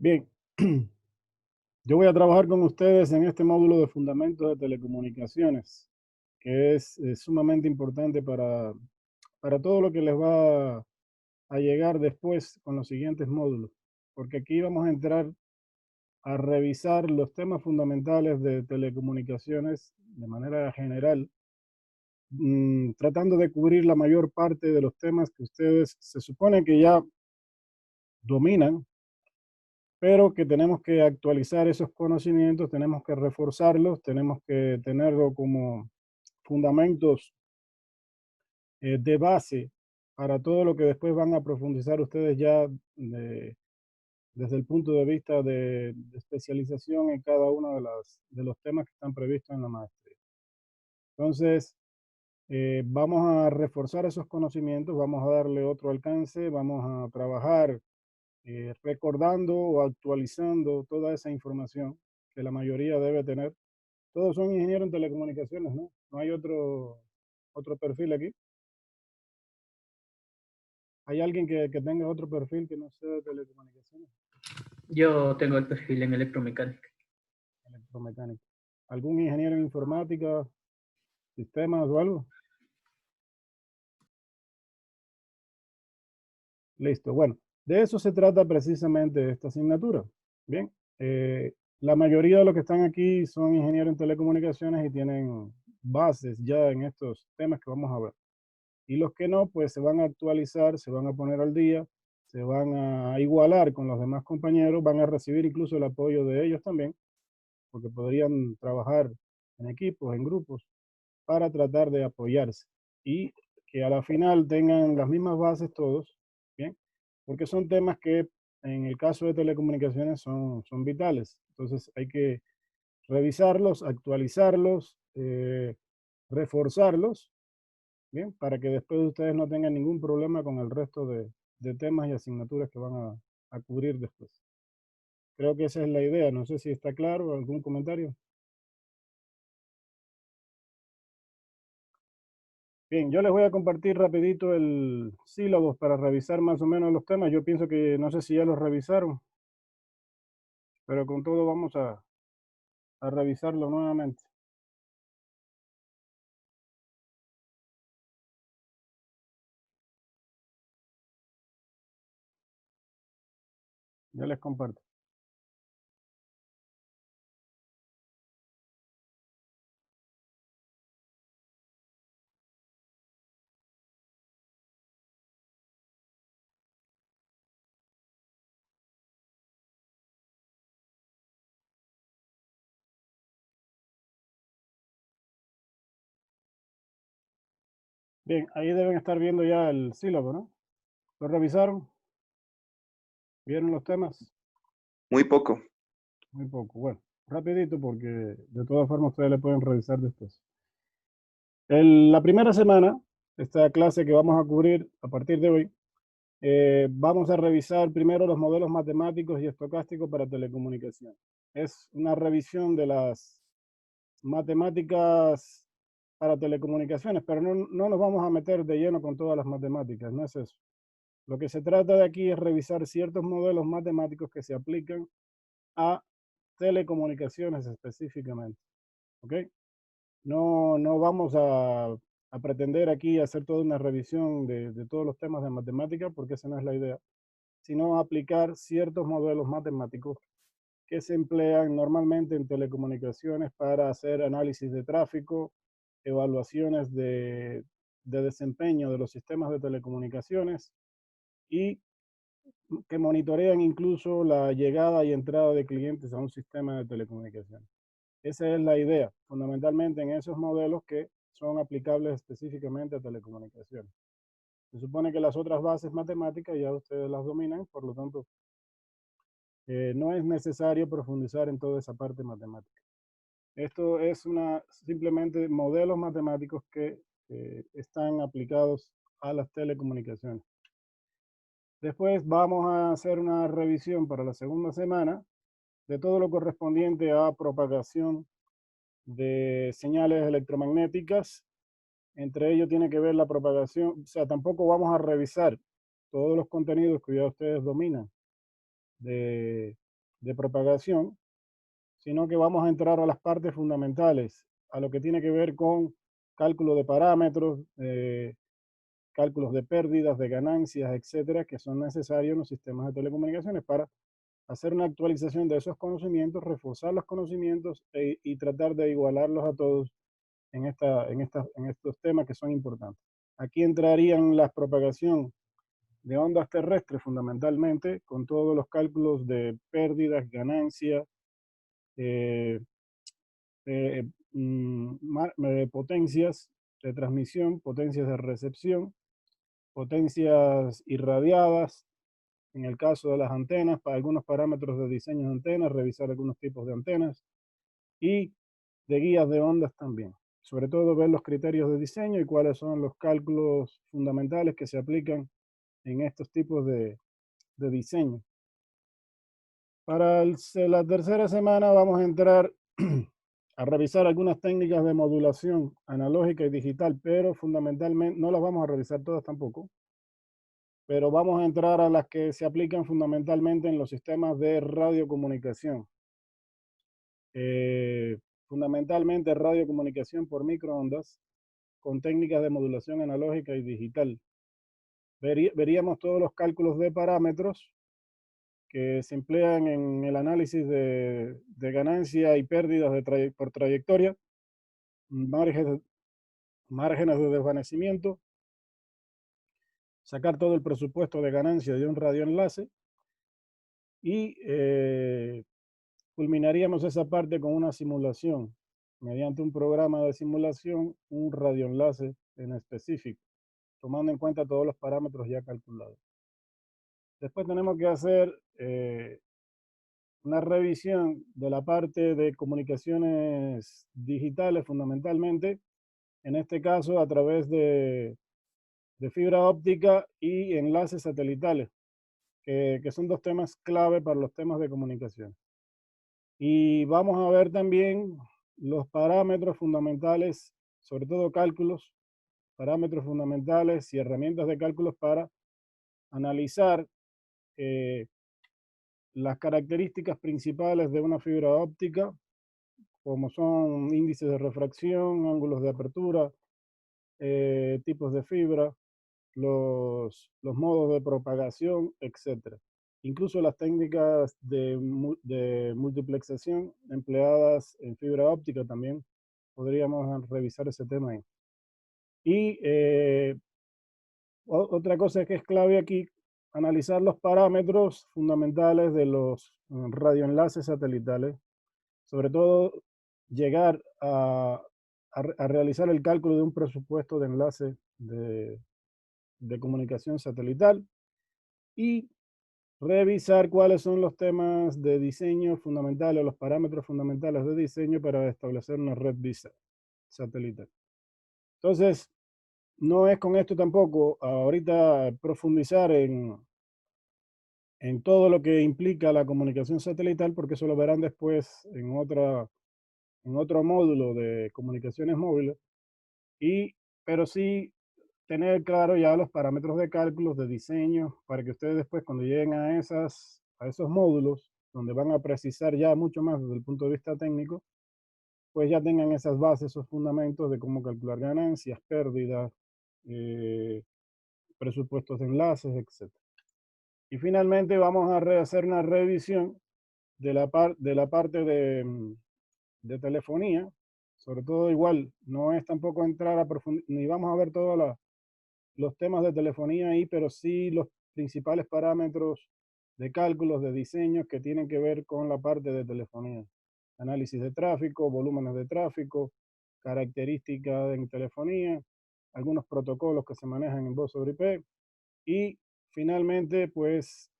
Bien, yo voy a trabajar con ustedes en este módulo de fundamentos de telecomunicaciones, que es sumamente importante para todo lo que les va a llegar después con los siguientes módulos, porque aquí vamos a entrar a revisar los temas fundamentales de telecomunicaciones de manera general, tratando de cubrir la mayor parte de los temas que ustedes se supone que ya dominan, pero que tenemos que actualizar esos conocimientos, tenemos que reforzarlos, tenemos que tenerlo como fundamentos de base para todo lo que después van a profundizar ustedes ya desde el punto de vista de especialización en cada uno de los temas que están previstos en la maestría. Entonces, vamos a reforzar esos conocimientos, vamos a darle otro alcance, vamos a trabajar recordando o actualizando toda esa información que la mayoría debe tener. Todos son ingenieros en telecomunicaciones, ¿no? No hay otro perfil aquí. ¿Hay alguien que tenga otro perfil que no sea de telecomunicaciones? Yo tengo el perfil en electromecánica. Electromecánico. ¿Algún ingeniero en informática, sistemas o algo? Listo. Bueno, de eso se trata precisamente esta asignatura. Bien, la mayoría de los que están aquí son ingenieros en telecomunicaciones y tienen bases ya en estos temas que vamos a ver. Y los que no, pues se van a actualizar, se van a poner al día, se van a igualar con los demás compañeros, van a recibir incluso el apoyo de ellos también, porque podrían trabajar en equipos, en grupos, para tratar de apoyarse y que a la final tengan las mismas bases todos, ¿bien? Porque son temas que en el caso de telecomunicaciones son vitales. Entonces hay que revisarlos, actualizarlos, reforzarlos, bien, para que después ustedes no tengan ningún problema con el resto de temas y asignaturas que van a cubrir después. Creo que esa es la idea. No sé si está claro. ¿Algún comentario? Bien, yo les voy a compartir rapidito el sílabus para revisar más o menos los temas. Yo pienso que no sé si ya los revisaron, pero con todo vamos a revisarlo nuevamente. Ya les comparto. Bien, ahí deben estar viendo ya el sílabo, ¿no? ¿Lo revisaron? ¿Vieron los temas? Muy poco. Muy poco. Bueno, rapidito porque de todas formas ustedes le pueden revisar después. La primera semana, esta clase que vamos a cubrir a partir de hoy, vamos a revisar primero los modelos matemáticos y estocásticos para telecomunicación. Es una revisión de las matemáticas para telecomunicaciones, pero no nos vamos a meter de lleno con todas las matemáticas, no es eso. Lo que se trata de aquí es revisar ciertos modelos matemáticos que se aplican a telecomunicaciones específicamente, ¿ok? No vamos a pretender aquí hacer toda una revisión de todos los temas de matemática, porque esa no es la idea, sino aplicar ciertos modelos matemáticos que se emplean normalmente en telecomunicaciones para hacer análisis de tráfico, evaluaciones de desempeño de los sistemas de telecomunicaciones y que monitorean incluso la llegada y entrada de clientes a un sistema de telecomunicaciones. Esa es la idea, fundamentalmente en esos modelos que son aplicables específicamente a telecomunicaciones. Se supone que las otras bases matemáticas ya ustedes las dominan, por lo tanto, no es necesario profundizar en toda esa parte matemática. Esto es simplemente modelos matemáticos que están aplicados a las telecomunicaciones. Después vamos a hacer una revisión para la segunda semana de todo lo correspondiente a propagación de señales electromagnéticas. Entre ellos tiene que ver la propagación, o sea, tampoco vamos a revisar todos los contenidos que ya ustedes dominan de de propagación, sino que vamos a entrar a las partes fundamentales, a lo que tiene que ver con cálculo de parámetros, cálculos de pérdidas, de ganancias, etcétera, que son necesarios en los sistemas de telecomunicaciones para hacer una actualización de esos conocimientos, reforzar los conocimientos y tratar de igualarlos a todos en estos temas que son importantes. Aquí entrarían la propagación de ondas terrestres fundamentalmente, con todos los cálculos de pérdidas, ganancias, eh, eh, potencias de transmisión, potencias de recepción, potencias irradiadas, en el caso de las antenas, para algunos parámetros de diseño de antenas, revisar algunos tipos de antenas y de guías de ondas también. Sobre todo ver los criterios de diseño y cuáles son los cálculos fundamentales que se aplican en estos tipos de diseño. Para la tercera semana vamos a entrar a revisar algunas técnicas de modulación analógica y digital, pero fundamentalmente no las vamos a revisar todas tampoco, pero vamos a entrar a las que se aplican fundamentalmente en los sistemas de radiocomunicación. Fundamentalmente radiocomunicación por microondas con técnicas de modulación analógica y digital. Veríamos todos los cálculos de parámetros que se emplean en el análisis de ganancia y pérdidas por trayectoria, márgenes, márgenes de desvanecimiento, sacar todo el presupuesto de ganancia de un radioenlace y culminaríamos esa parte con una simulación, mediante un programa de simulación, un radioenlace en específico, tomando en cuenta todos los parámetros ya calculados. Después tenemos que hacer una revisión de la parte de comunicaciones digitales fundamentalmente, en este caso a través de fibra óptica y enlaces satelitales, que son dos temas clave para los temas de comunicación. Y vamos a ver también los parámetros fundamentales, sobre todo cálculos, parámetros fundamentales y herramientas de cálculos para analizar las características principales de una fibra óptica, como son índices de refracción, ángulos de apertura, tipos de fibra, los modos de propagación, etc. Incluso las técnicas de multiplexación empleadas en fibra óptica también podríamos revisar ese tema ahí. Y otra cosa que es clave aquí, analizar los parámetros fundamentales de los radioenlaces satelitales, sobre todo llegar a realizar el cálculo de un presupuesto de enlace de comunicación satelital y revisar cuáles son los temas de diseño fundamentales, los parámetros fundamentales de diseño para establecer una red VISA satelital. Entonces, no es con esto tampoco ahorita profundizar en todo lo que implica la comunicación satelital, porque eso lo verán después en otro módulo de comunicaciones móviles, pero sí tener claro ya los parámetros de cálculos, de diseño, para que ustedes después cuando lleguen a esos módulos, donde van a precisar ya mucho más desde el punto de vista técnico, pues ya tengan esas bases, esos fundamentos de cómo calcular ganancias, pérdidas, eh, presupuestos de enlaces, etc. Y finalmente vamos a hacer una revisión de la parte de telefonía, sobre todo igual, no es tampoco entrar a profundizar, ni vamos a ver todos los temas de telefonía ahí, pero sí los principales parámetros de cálculos, de diseños que tienen que ver con la parte de telefonía. Análisis de tráfico, volúmenes de tráfico, características en telefonía, algunos protocolos que se manejan en voz sobre IP y finalmente, pues,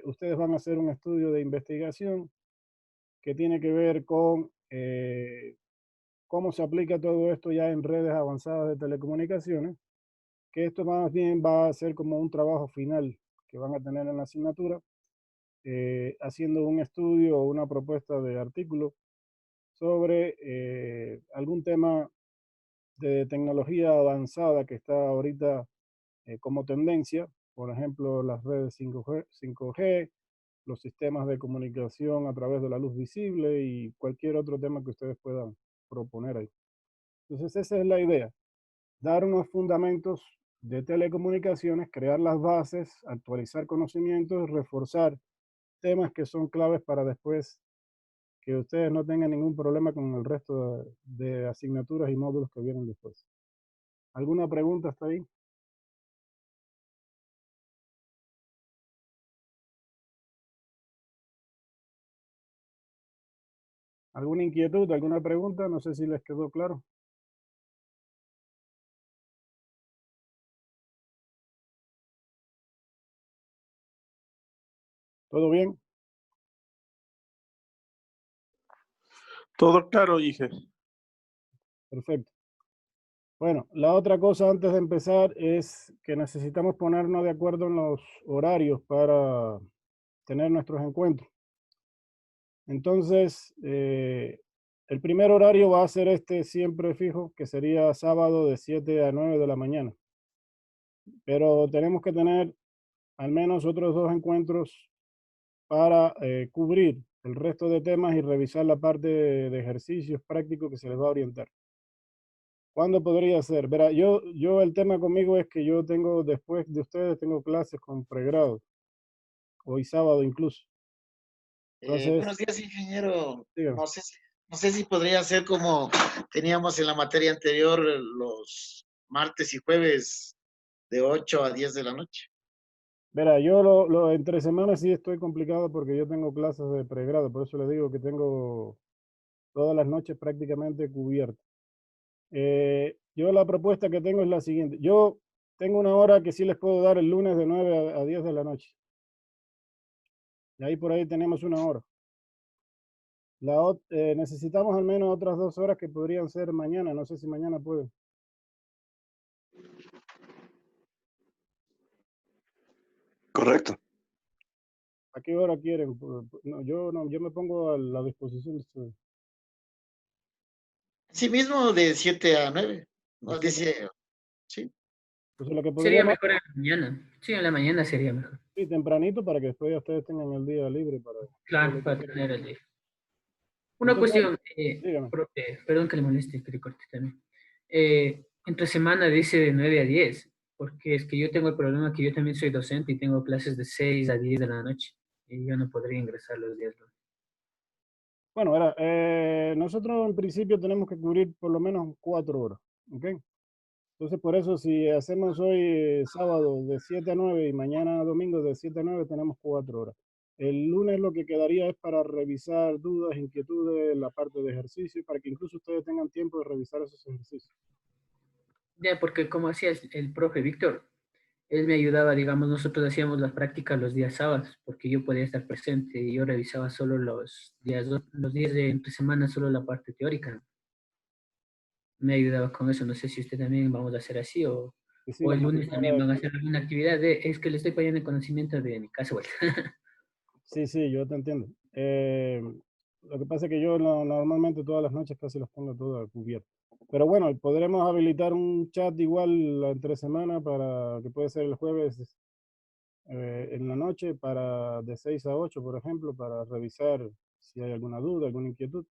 ustedes van a hacer un estudio de investigación que tiene que ver con cómo se aplica todo esto ya en redes avanzadas de telecomunicaciones, que esto más bien va a ser como un trabajo final que van a tener en la asignatura, haciendo un estudio o una propuesta de artículo sobre algún tema de tecnología avanzada que está ahorita como tendencia, por ejemplo, las redes 5G, los sistemas de comunicación a través de la luz visible y cualquier otro tema que ustedes puedan proponer ahí. Entonces, esa es la idea, dar unos fundamentos de telecomunicaciones, crear las bases, actualizar conocimientos, reforzar temas que son claves para después que ustedes no tengan ningún problema con el resto de asignaturas y módulos que vienen después. ¿Alguna pregunta hasta ahí? ¿Alguna inquietud, alguna pregunta? No sé si les quedó claro. ¿Todo bien? Todo claro, Inge. Perfecto. Bueno, la otra cosa antes de empezar es que necesitamos ponernos de acuerdo en los horarios para tener nuestros encuentros. Entonces, el primer horario va a ser este siempre fijo, que sería sábado de 7 a 9 de la mañana. Pero tenemos que tener al menos otros dos encuentros para cubrir el resto de temas y revisar la parte de ejercicios prácticos que se les va a orientar. ¿Cuándo podría ser? Verá, yo el tema conmigo es que yo tengo, después de ustedes, tengo clases con pregrado, hoy sábado incluso. Buenos Entonces, días, ingeniero. dígame. No sé si podría ser como teníamos en la materia anterior los martes y jueves de 8 a 10 de la noche. Verá, yo entre semanas sí estoy complicado porque yo tengo clases de pregrado, por eso le digo que tengo todas las noches prácticamente cubiertas. Yo la propuesta que tengo es la siguiente. Yo tengo una hora que sí les puedo dar el lunes de 9 a 10 de la noche. Y ahí por ahí tenemos una hora. Necesitamos al menos otras 2 horas que podrían ser mañana. No sé si mañana pueden. Correcto. ¿A qué hora quieren? No, yo me pongo a la disposición de ustedes. Sí mismo de 7 a 9. De Nos 7. dice, sí. Entonces lo que Sería podríamos, mejor en la mañana. Sí, en la mañana sería mejor. sí, tempranito para que después ya ustedes tengan el día libre para todo Claro, lo que para quieran. tener el día. Una Entonces, cuestión, dígame. perdón que le moleste, que le corte también. Entre semana dice de 9 a 10, porque es que yo tengo el problema que yo también soy docente y tengo clases de 6 a 10 de la noche y yo no podría ingresar los días lunes. Bueno, verá, nosotros en principio tenemos que cubrir por lo menos 4 horas, ¿ok? Entonces, por eso, si hacemos hoy sábado de 7 a 9 y mañana domingo de 7 a 9, tenemos 4 horas. El lunes lo que quedaría es para revisar dudas, inquietudes, la parte de ejercicio, para que incluso ustedes tengan tiempo de revisar esos ejercicios. Ya, porque como hacía el profe Víctor, él me ayudaba, digamos, nosotros hacíamos las prácticas los días sábados, porque yo podía estar presente y yo revisaba solo los días de entre semana, solo la parte teórica. Me ayudaba con eso, no sé si usted también vamos a hacer así Y sí, o la el lunes manera también de van a cubrir. hacer alguna actividad, es que le estoy poniendo conocimiento de mi caso, güey. Sí, sí, yo te entiendo. Lo que pasa es que yo normalmente todas las noches casi las tengo todas cubiertas. Pero bueno, podremos habilitar un chat igual entre semana para que puede ser el jueves en la noche para de 6 a 8, por ejemplo, para revisar si hay alguna duda, alguna inquietud.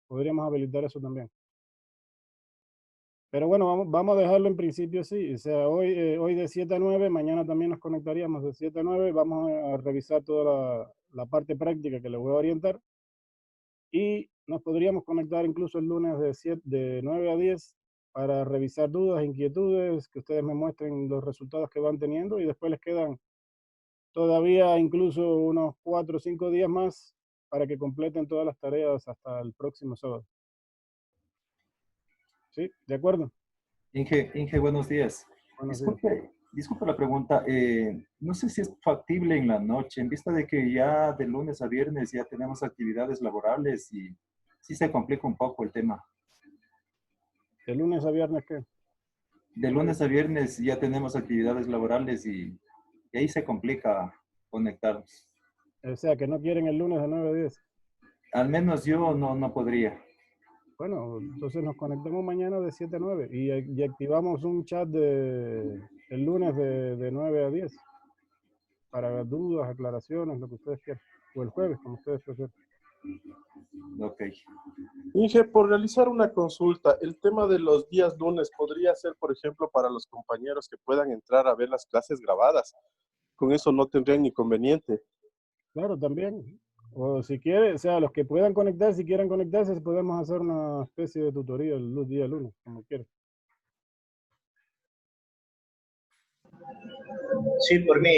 Podríamos habilitar eso también. Pero bueno, vamos a dejarlo en principio así. O sea, hoy de 7 a 9, mañana también nos conectaríamos de 7 a 9. Vamos a revisar toda la parte práctica que les voy a orientar. Y nos podríamos conectar incluso el lunes de 9 a 10 para revisar dudas, inquietudes, que ustedes me muestren los resultados que van teniendo y después les quedan todavía incluso unos 4 o 5 días más para que completen todas las tareas hasta el próximo sábado. ¿Sí? ¿De acuerdo? Inge, buenos días. Buenos días. Disculpe la pregunta. No sé si es factible en la noche, en vista de que ya de lunes a viernes ya tenemos actividades laborables y sí se complica un poco el tema. ¿De lunes a viernes qué? De lunes a viernes ya tenemos actividades laborales y ahí se complica conectarnos. O sea, que no quieren el lunes de 9 a 10. Al menos yo no podría. Bueno, entonces nos conectamos mañana de 7 a 9 y activamos un chat el lunes de 9 a 10 para dudas, aclaraciones, lo que ustedes quieran. O el jueves, como ustedes prefieran. Ok. Inge, por realizar una consulta, el tema de los días lunes podría ser, por ejemplo, para los compañeros que puedan entrar a ver las clases grabadas. Con eso no tendrían inconveniente. Claro, también. O si quiere, o sea, los que puedan conectar, si quieren conectarse, podemos hacer una especie de tutoría el día lunes, como quieran. Sí, por mí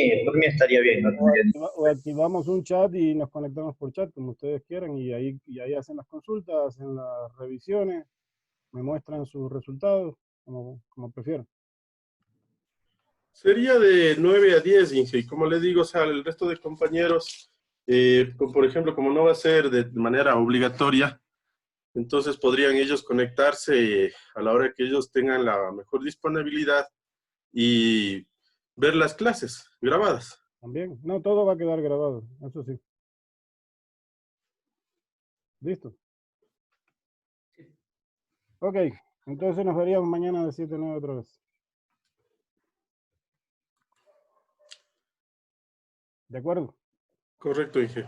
estaría bien. No tendría O activamos un chat y nos conectamos por chat, como ustedes quieran, y ahí hacen las consultas, hacen las revisiones, me muestran sus resultados, como prefieran. Sería de 9 a 10, Inge, y como le digo, o sea, el resto de compañeros, por ejemplo, como no va a ser de manera obligatoria, entonces podrían ellos conectarse a la hora que ellos tengan la mejor disponibilidad y ver las clases grabadas. También, no, todo va a quedar grabado, eso sí. ¿Listo? Ok, entonces nos veríamos mañana de 7 a 9 otra vez. ¿De acuerdo? Correcto, Inge.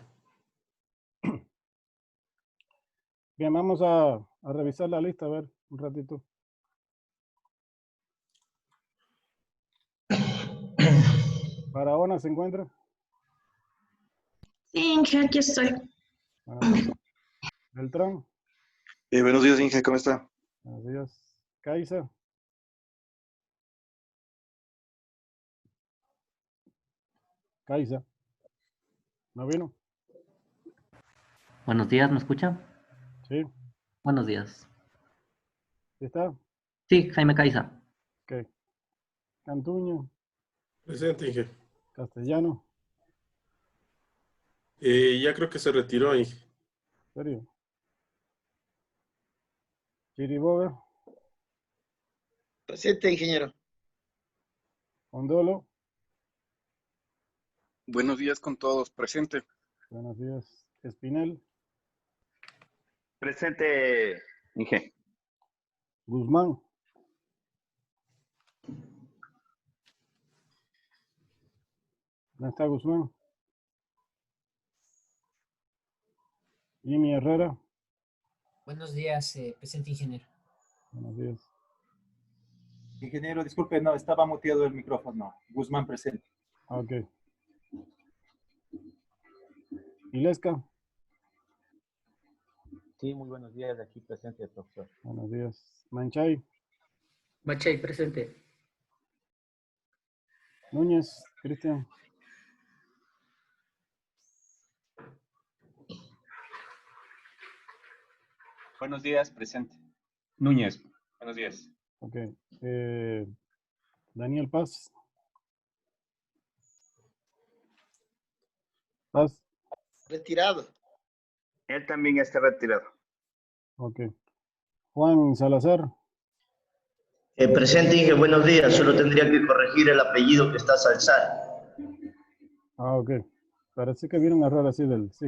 Bien, vamos a revisar la lista, a ver, un ratito. ¿Barahona se encuentra? Sí, Inge, aquí estoy. Bueno, Beltrán, Buenos días, Inge, ¿cómo está? buenos días. Caiza, Caiza, ¿no vino? Buenos días, ¿me escucha? Sí, Buenos días. ¿sí está? Sí, Jaime Caiza. Ok. Cantuño, Presente, Inge. Castellano, Ya creo que se retiró, Inge. ¿serio? Chiriboga, Presente, ingeniero. Ondolo, Buenos días con todos. Presente. buenos días. Espinel, Presente, Inge. Guzmán, ¿no está Guzmán? Jimmy Herrera, Buenos días, presente ingeniero. buenos días. Ingeniero, disculpe, no, estaba muteado el micrófono. Guzmán presente. Ok. Ilesca, Sí, muy buenos días, aquí presente, profesor. buenos días. Manchay, Machay, presente. Núñez, Cristian, Buenos días, presente. Núñez. Buenos días. ok. Daniel Paz, Paz, Retirado. Él también está retirado. ok. Juan Salazar, Presente, Inge, buenos días. Solo tendría que corregir el apellido que está Salzar. ok. Parece que vieron un error así sí.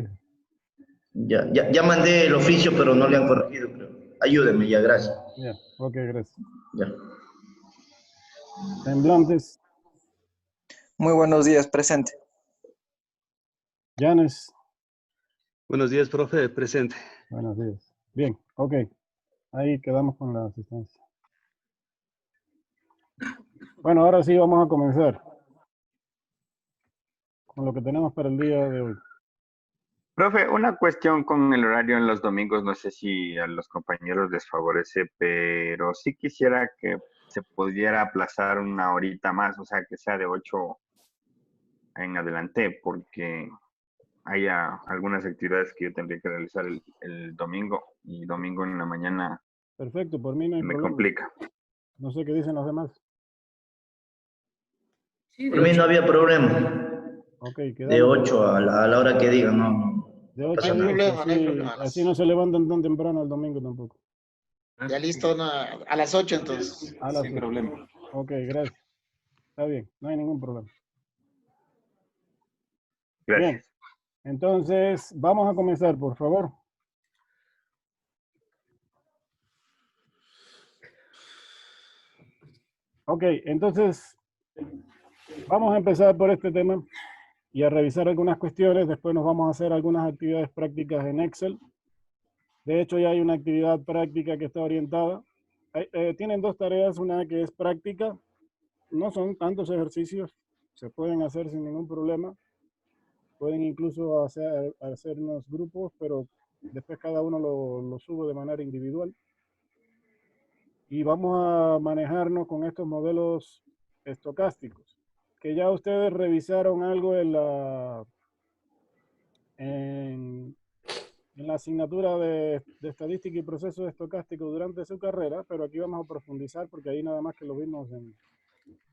Ya mandé el oficio, pero no le han corregido, creo. Ayúdeme, ya, gracias. Ya, ok, gracias. Ya. Semblantes, Muy buenos días, presente. Llanes, Buenos días, profe, presente. buenos días. Bien, ok. Ahí quedamos con la asistencia. Bueno, ahora sí vamos a comenzar con lo que tenemos para el día de hoy. Profe, una cuestión con el horario en los domingos, no sé si a los compañeros les favorece, pero sí quisiera que se pudiera aplazar una horita más, o sea, que sea de 8 en adelante, porque hay algunas actividades que yo tendría que realizar el domingo, y domingo en la mañana Perfecto, por mí no hay me problema. complica. No sé qué dicen los demás. Sí, Por mí no había problema. Ok, De quedamos. 8 a la hora que digan, De no 8 pasa a 10, nada. No hay problema. así no se levantan tan temprano el domingo tampoco. Ya listo, a las 8 entonces. A las Sin 8. problema. Ok, gracias. Está bien, no hay ningún problema. Gracias. Bien, entonces vamos a comenzar, por favor. Ok, entonces vamos a empezar por este tema y a revisar algunas cuestiones. Después nos vamos a hacer algunas actividades prácticas en Excel. De hecho, ya hay una actividad práctica que está orientada. Tienen dos tareas, una que es práctica. No son tantos ejercicios, se pueden hacer sin ningún problema. Pueden incluso hacer unos grupos, pero después cada uno lo sube de manera individual. Y vamos a manejarnos con estos modelos estocásticos, que ya ustedes revisaron algo en la asignatura de estadística y procesos estocásticos durante su carrera, pero aquí vamos a profundizar porque ahí nada más que lo vimos en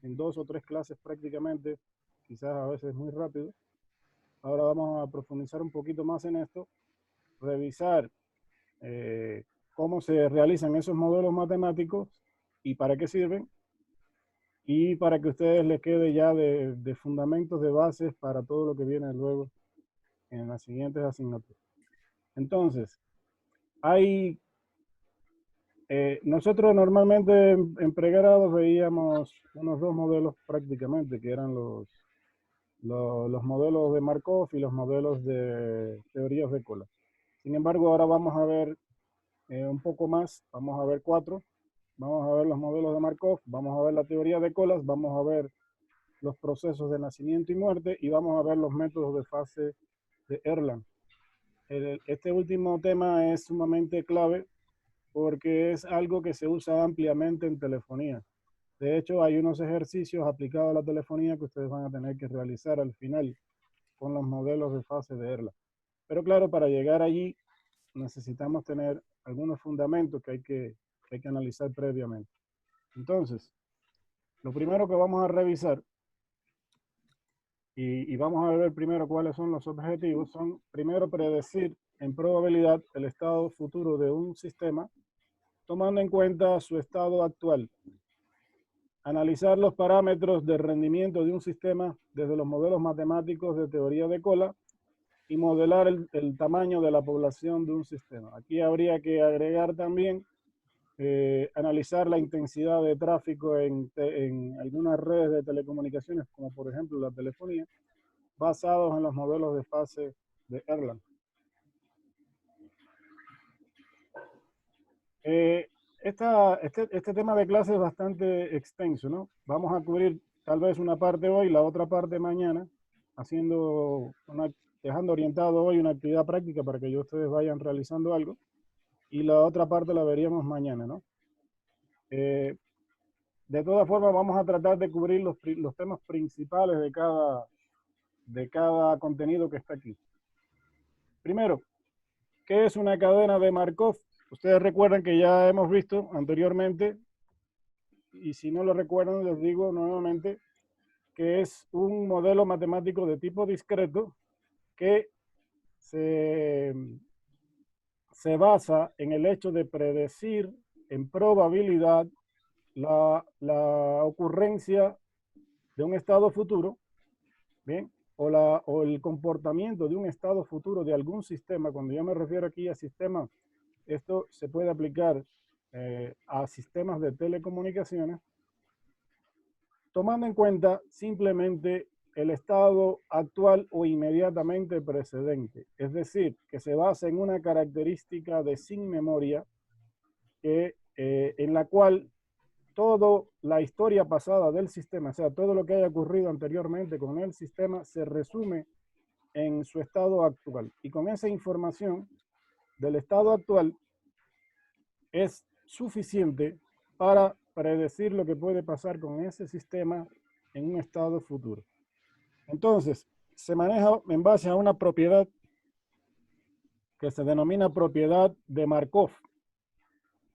2 o 3 clases prácticamente, quizás a veces muy rápido. Ahora vamos a profundizar un poquito más en esto, revisar cómo se realizan esos modelos matemáticos y para qué sirven, y para que a ustedes les quede ya de fundamentos, de bases para todo lo que viene luego en las siguientes asignaturas. Entonces, nosotros normalmente en pregrado veíamos unos 2 modelos prácticamente, que eran los modelos de Markov y los modelos de teorías de cola. Sin embargo, ahora vamos a ver un poco más, vamos a ver 4. Vamos a ver los modelos de Markov, vamos a ver la teoría de colas, vamos a ver los procesos de nacimiento y muerte y vamos a ver los métodos de fase de Erlang. Este último tema es sumamente clave porque es algo que se usa ampliamente en telefonía. De hecho, hay unos ejercicios aplicados a la telefonía que ustedes van a tener que realizar al final con los modelos de fase de Erlang. Pero claro, para llegar allí necesitamos tener algunos fundamentos que hay que analizar previamente. Entonces, lo primero que vamos a revisar, y vamos a ver primero cuáles son los objetivos, son primero predecir en probabilidad el estado futuro de un sistema, tomando en cuenta su estado actual. Analizar los parámetros de rendimiento de un sistema desde los modelos matemáticos de teoría de cola y modelar el tamaño de la población de un sistema. Aquí habría que agregar también analizar la intensidad de tráfico en algunas redes de telecomunicaciones, como por ejemplo la telefonía, basados en los modelos de fase de Erlang. Este tema de clase es bastante extenso, ¿no? Vamos a cubrir tal vez una parte hoy, la otra parte mañana, dejando orientado hoy una actividad práctica para que ustedes vayan realizando algo. Y la otra parte la veríamos mañana, ¿no? De todas formas, vamos a tratar de cubrir los temas principales de cada contenido que está aquí. Primero, ¿qué es una cadena de Markov? Ustedes recuerdan que ya hemos visto anteriormente, y si no lo recuerdan, les digo nuevamente, que es un modelo matemático de tipo discreto que se basa en el hecho de predecir en probabilidad la ocurrencia de un estado futuro, ¿bien? O el comportamiento de un estado futuro de algún sistema. Cuando yo me refiero aquí a sistemas, esto se puede aplicar a sistemas de telecomunicaciones, tomando en cuenta simplemente el estado actual o inmediatamente precedente. Es decir, que se basa en una característica de sin memoria en la cual toda la historia pasada del sistema, o sea, todo lo que haya ocurrido anteriormente con el sistema, se resume en su estado actual. Y con esa información del estado actual es suficiente para predecir lo que puede pasar con ese sistema en un estado futuro. Entonces, se maneja en base a una propiedad que se denomina propiedad de Markov.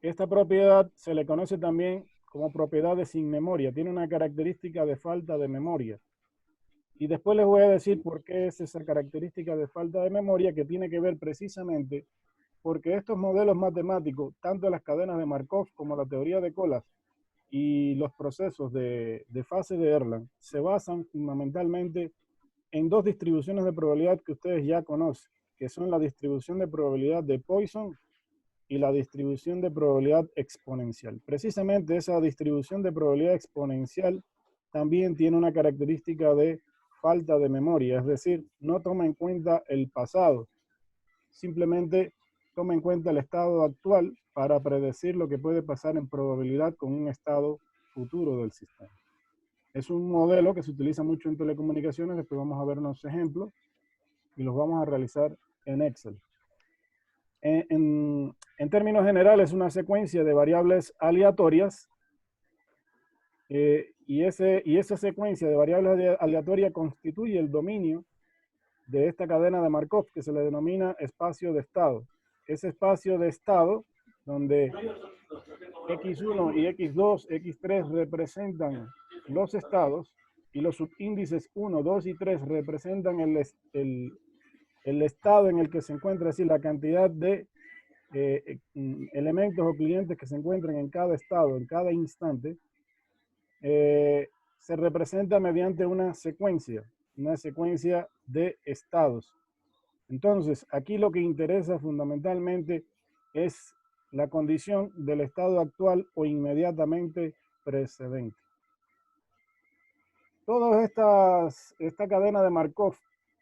Esta propiedad se le conoce también como propiedad de sin memoria. Tiene una característica de falta de memoria. Y después les voy a decir por qué es esa característica de falta de memoria, que tiene que ver precisamente porque estos modelos matemáticos, tanto las cadenas de Markov como la teoría de colas y los procesos de fase de Erlang, se basan fundamentalmente en 2 distribuciones de probabilidad que ustedes ya conocen, que son la distribución de probabilidad de Poisson y la distribución de probabilidad exponencial. Precisamente esa distribución de probabilidad exponencial también tiene una característica de falta de memoria, es decir, no toma en cuenta el pasado, simplemente toma en cuenta el estado actual para predecir lo que puede pasar en probabilidad con un estado futuro del sistema. Es un modelo que se utiliza mucho en telecomunicaciones, después vamos a ver unos ejemplos y los vamos a realizar en Excel. En términos generales, una secuencia de variables aleatorias y esa secuencia de variables aleatorias constituye el dominio de esta cadena de Markov que se le denomina espacio de estado. Ese espacio de estado donde X1 y X2, X3 representan los estados y los subíndices 1, 2 y 3 representan el estado en el que se encuentra, es decir, la cantidad de elementos o clientes que se encuentran en cada estado, en cada instante, se representa mediante una secuencia de estados. Entonces, aquí lo que interesa fundamentalmente es la condición del estado actual o inmediatamente precedente. Toda esta cadena de Markov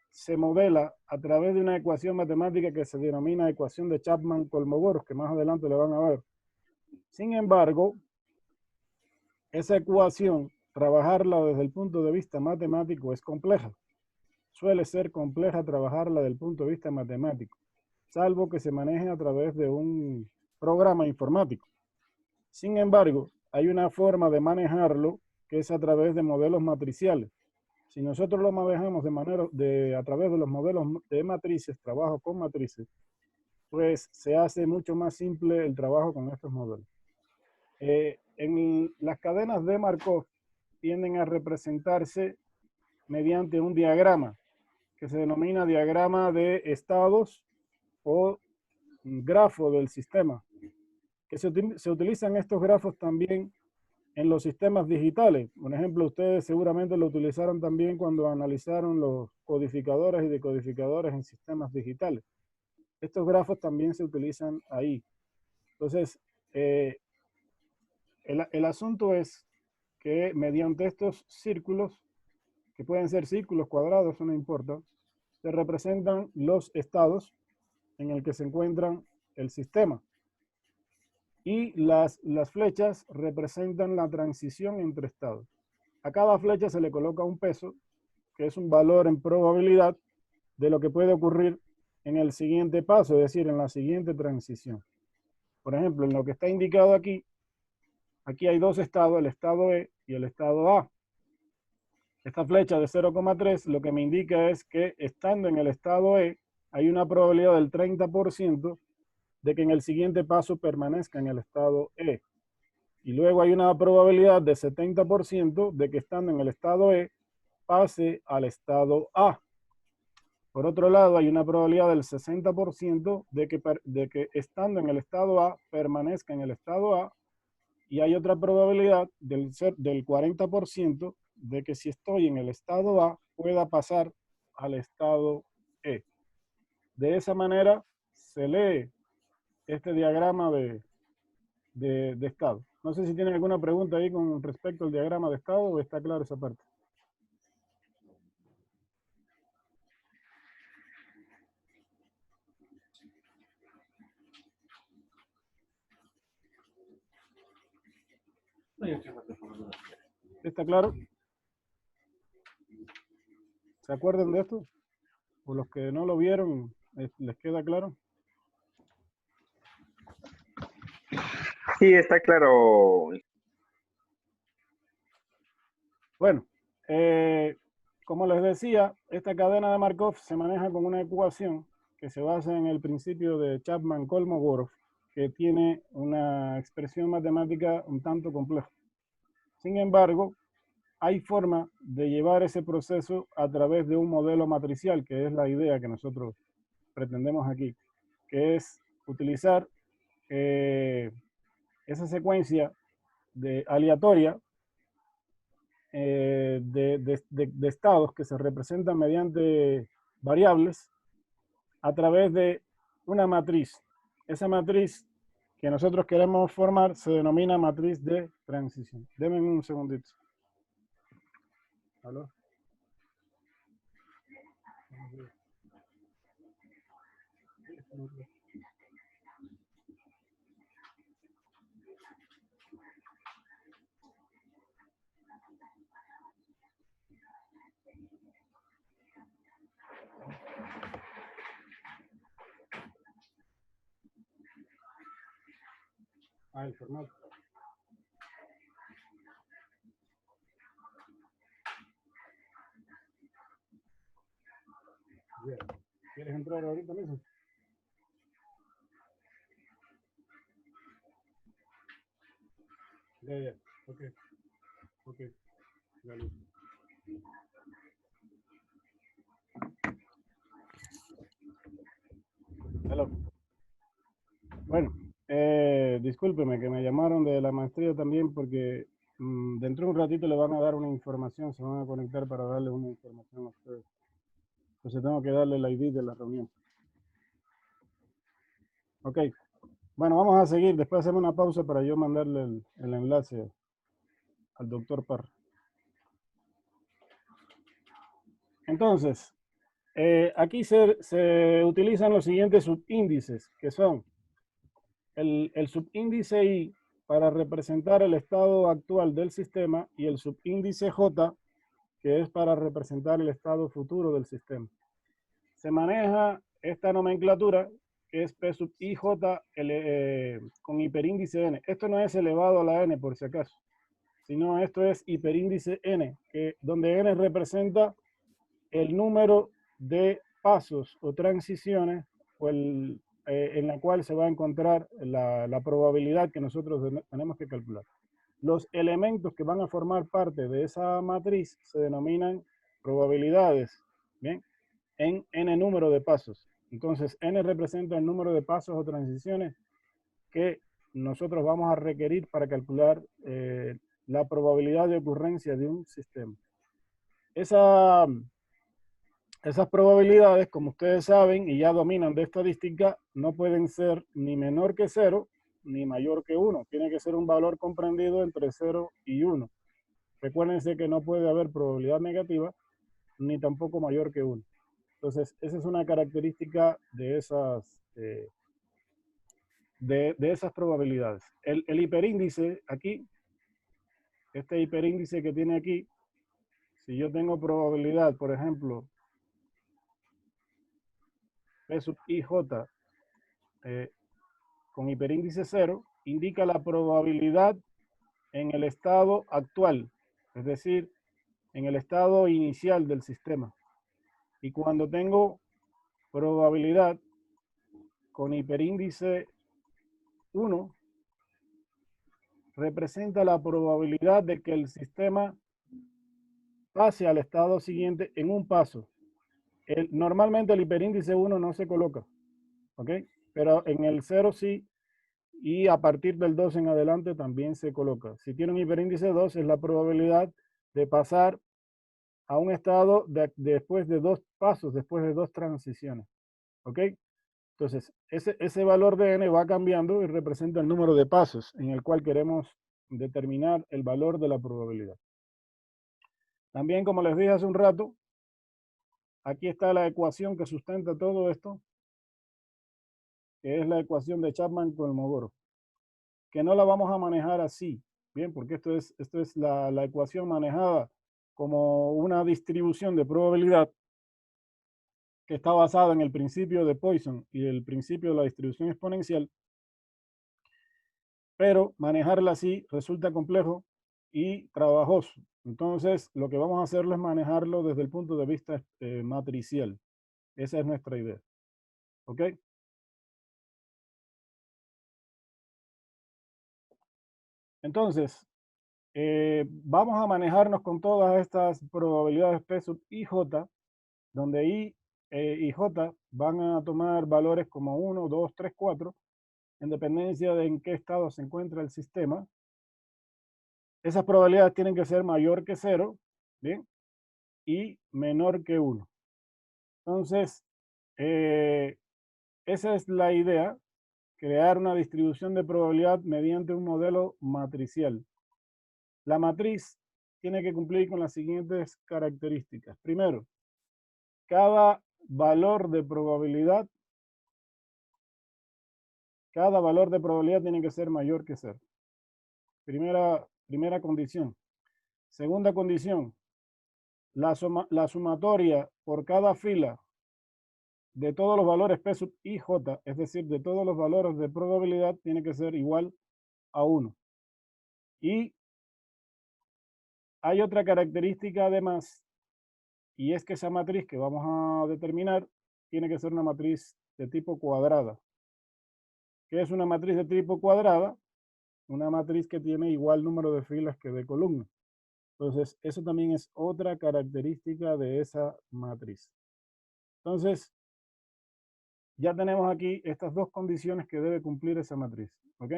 se modela a través de una ecuación matemática que se denomina ecuación de Chapman-Kolmogorov, que más adelante le van a ver. Sin embargo, esa ecuación, trabajarla desde el punto de vista matemático es compleja. Suele ser compleja trabajarla desde el punto de vista matemático, salvo que se maneje a través de un programa informático. Sin embargo, hay una forma de manejarlo que es a través de modelos matriciales. Si nosotros lo manejamos a través de los modelos de matrices, trabajo con matrices, pues se hace mucho más simple el trabajo con estos modelos. En las cadenas de Markov tienden a representarse mediante un diagrama que se denomina diagrama de estados o grafo del sistema, que se utilizan estos grafos también en los sistemas digitales. Por ejemplo, ustedes seguramente lo utilizaron también cuando analizaron los codificadores y decodificadores en sistemas digitales. Estos grafos también se utilizan ahí. Entonces, el asunto es que mediante estos círculos, que pueden ser círculos cuadrados, no importa, se representan los estados en el que se encuentran el sistema. Y las flechas representan la transición entre estados. A cada flecha se le coloca un peso, que es un valor en probabilidad de lo que puede ocurrir en el siguiente paso, es decir, en la siguiente transición. Por ejemplo, en lo que está indicado aquí hay dos estados, el estado E y el estado A. Esta flecha de 0,3 lo que me indica es que estando en el estado E hay una probabilidad del 30% de que en el siguiente paso permanezca en el estado E. Y luego hay una probabilidad de 70% de que estando en el estado E pase al estado A. Por otro lado, hay una probabilidad del 60% de que estando en el estado A permanezca en el estado A. Y hay otra probabilidad del 40% de que si estoy en el estado A pueda pasar al estado E. De esa manera se lee este diagrama de estado. No sé si tienen alguna pregunta ahí con respecto al diagrama de estado o está claro esa parte. ¿Está claro? ¿Se acuerdan de esto? O los que no lo vieron, ¿les queda claro? Sí, está claro. Bueno, como les decía, esta cadena de Markov se maneja con una ecuación que se basa en el principio de Chapman-Kolmogorov, que tiene una expresión matemática un tanto compleja. Sin embargo, hay forma de llevar ese proceso a través de un modelo matricial, que es la idea que nosotros pretendemos aquí, que es utilizar esa secuencia aleatoria de estados que se representan mediante variables a través de una matriz. Esa matriz que nosotros queremos formar se denomina matriz de transición. Denme un segundito. ¿Aló? Ah, el formato. Bien. ¿Quieres entrar ahorita mismo? Ya. Ok. Ok. Dale. Hello. Bueno, discúlpeme que me llamaron de la maestría también porque dentro de un ratito le van a dar una información, se van a conectar para darle una información a ustedes. Entonces tengo que darle el ID de la reunión. Ok. Bueno, vamos a seguir. Después hacemos una pausa para yo mandarle el enlace al doctor Parra. Entonces, aquí se utilizan los siguientes subíndices, que son el subíndice I para representar el estado actual del sistema y el subíndice J, que es para representar el estado futuro del sistema. Se maneja esta nomenclatura, que es P sub IJ con hiperíndice N. Esto no es elevado a la N, por si acaso, sino esto es hiperíndice N, donde N representa el número de pasos o transiciones o en la cual se va a encontrar la probabilidad que nosotros tenemos que calcular. Los elementos que van a formar parte de esa matriz se denominan probabilidades, ¿bien? En n número de pasos. Entonces, n representa el número de pasos o transiciones que nosotros vamos a requerir para calcular la probabilidad de ocurrencia de un sistema. Esas probabilidades, como ustedes saben y ya dominan de estadística, no pueden ser ni menor que 0 ni mayor que 1. Tiene que ser un valor comprendido entre 0 y 1. Recuérdense que no puede haber probabilidad negativa ni tampoco mayor que 1. Entonces, esa es una característica de esas probabilidades. El hiperíndice aquí, este hiperíndice que tiene aquí, si yo tengo probabilidad, por ejemplo, P sub IJ con hiperíndice 0, indica la probabilidad en el estado actual, es decir, en el estado inicial del sistema. Y cuando tengo probabilidad con hiperíndice 1, representa la probabilidad de que el sistema pase al estado siguiente en un paso. Normalmente el hiperíndice 1 no se coloca, ¿ok? Pero en el 0 sí, y a partir del 2 en adelante también se coloca. Si tiene un hiperíndice 2, es la probabilidad de pasar a un estado después de 2 pasos, después de 2 transiciones, ¿ok? Entonces, ese valor de n va cambiando y representa el número de pasos en el cual queremos determinar el valor de la probabilidad. También, como les dije hace un rato, aquí está la ecuación que sustenta todo esto, que es la ecuación de Chapman-Kolmogorov, que no la vamos a manejar así, bien, porque esto es la ecuación manejada como una distribución de probabilidad que está basada en el principio de Poisson y el principio de la distribución exponencial, pero manejarla así resulta complejo y trabajoso. Entonces, lo que vamos a hacerlo es manejarlo desde el punto de vista matricial. Esa es nuestra idea. ¿Ok? Entonces, vamos a manejarnos con todas estas probabilidades P sub IJ, donde I y J van a tomar valores como 1, 2, 3, 4, en dependencia de en qué estado se encuentra el sistema. Esas probabilidades tienen que ser mayor que 0, ¿bien? Y menor que 1. Entonces, esa es la idea, crear una distribución de probabilidad mediante un modelo matricial. La matriz tiene que cumplir con las siguientes características. Primero, cada valor de probabilidad Cada valor de probabilidad tiene que ser mayor que 0. Primera condición. Segunda condición, la sumatoria por cada fila de todos los valores P sub I, J, es decir, de todos los valores de probabilidad, tiene que ser igual a 1. Y hay otra característica además, y es que esa matriz que vamos a determinar tiene que ser una matriz de tipo cuadrada. ¿Qué es una matriz de tipo cuadrada? Una matriz que tiene igual número de filas que de columnas. Entonces, eso también es otra característica de esa matriz. Entonces, ya tenemos aquí estas dos condiciones que debe cumplir esa matriz. ¿Ok?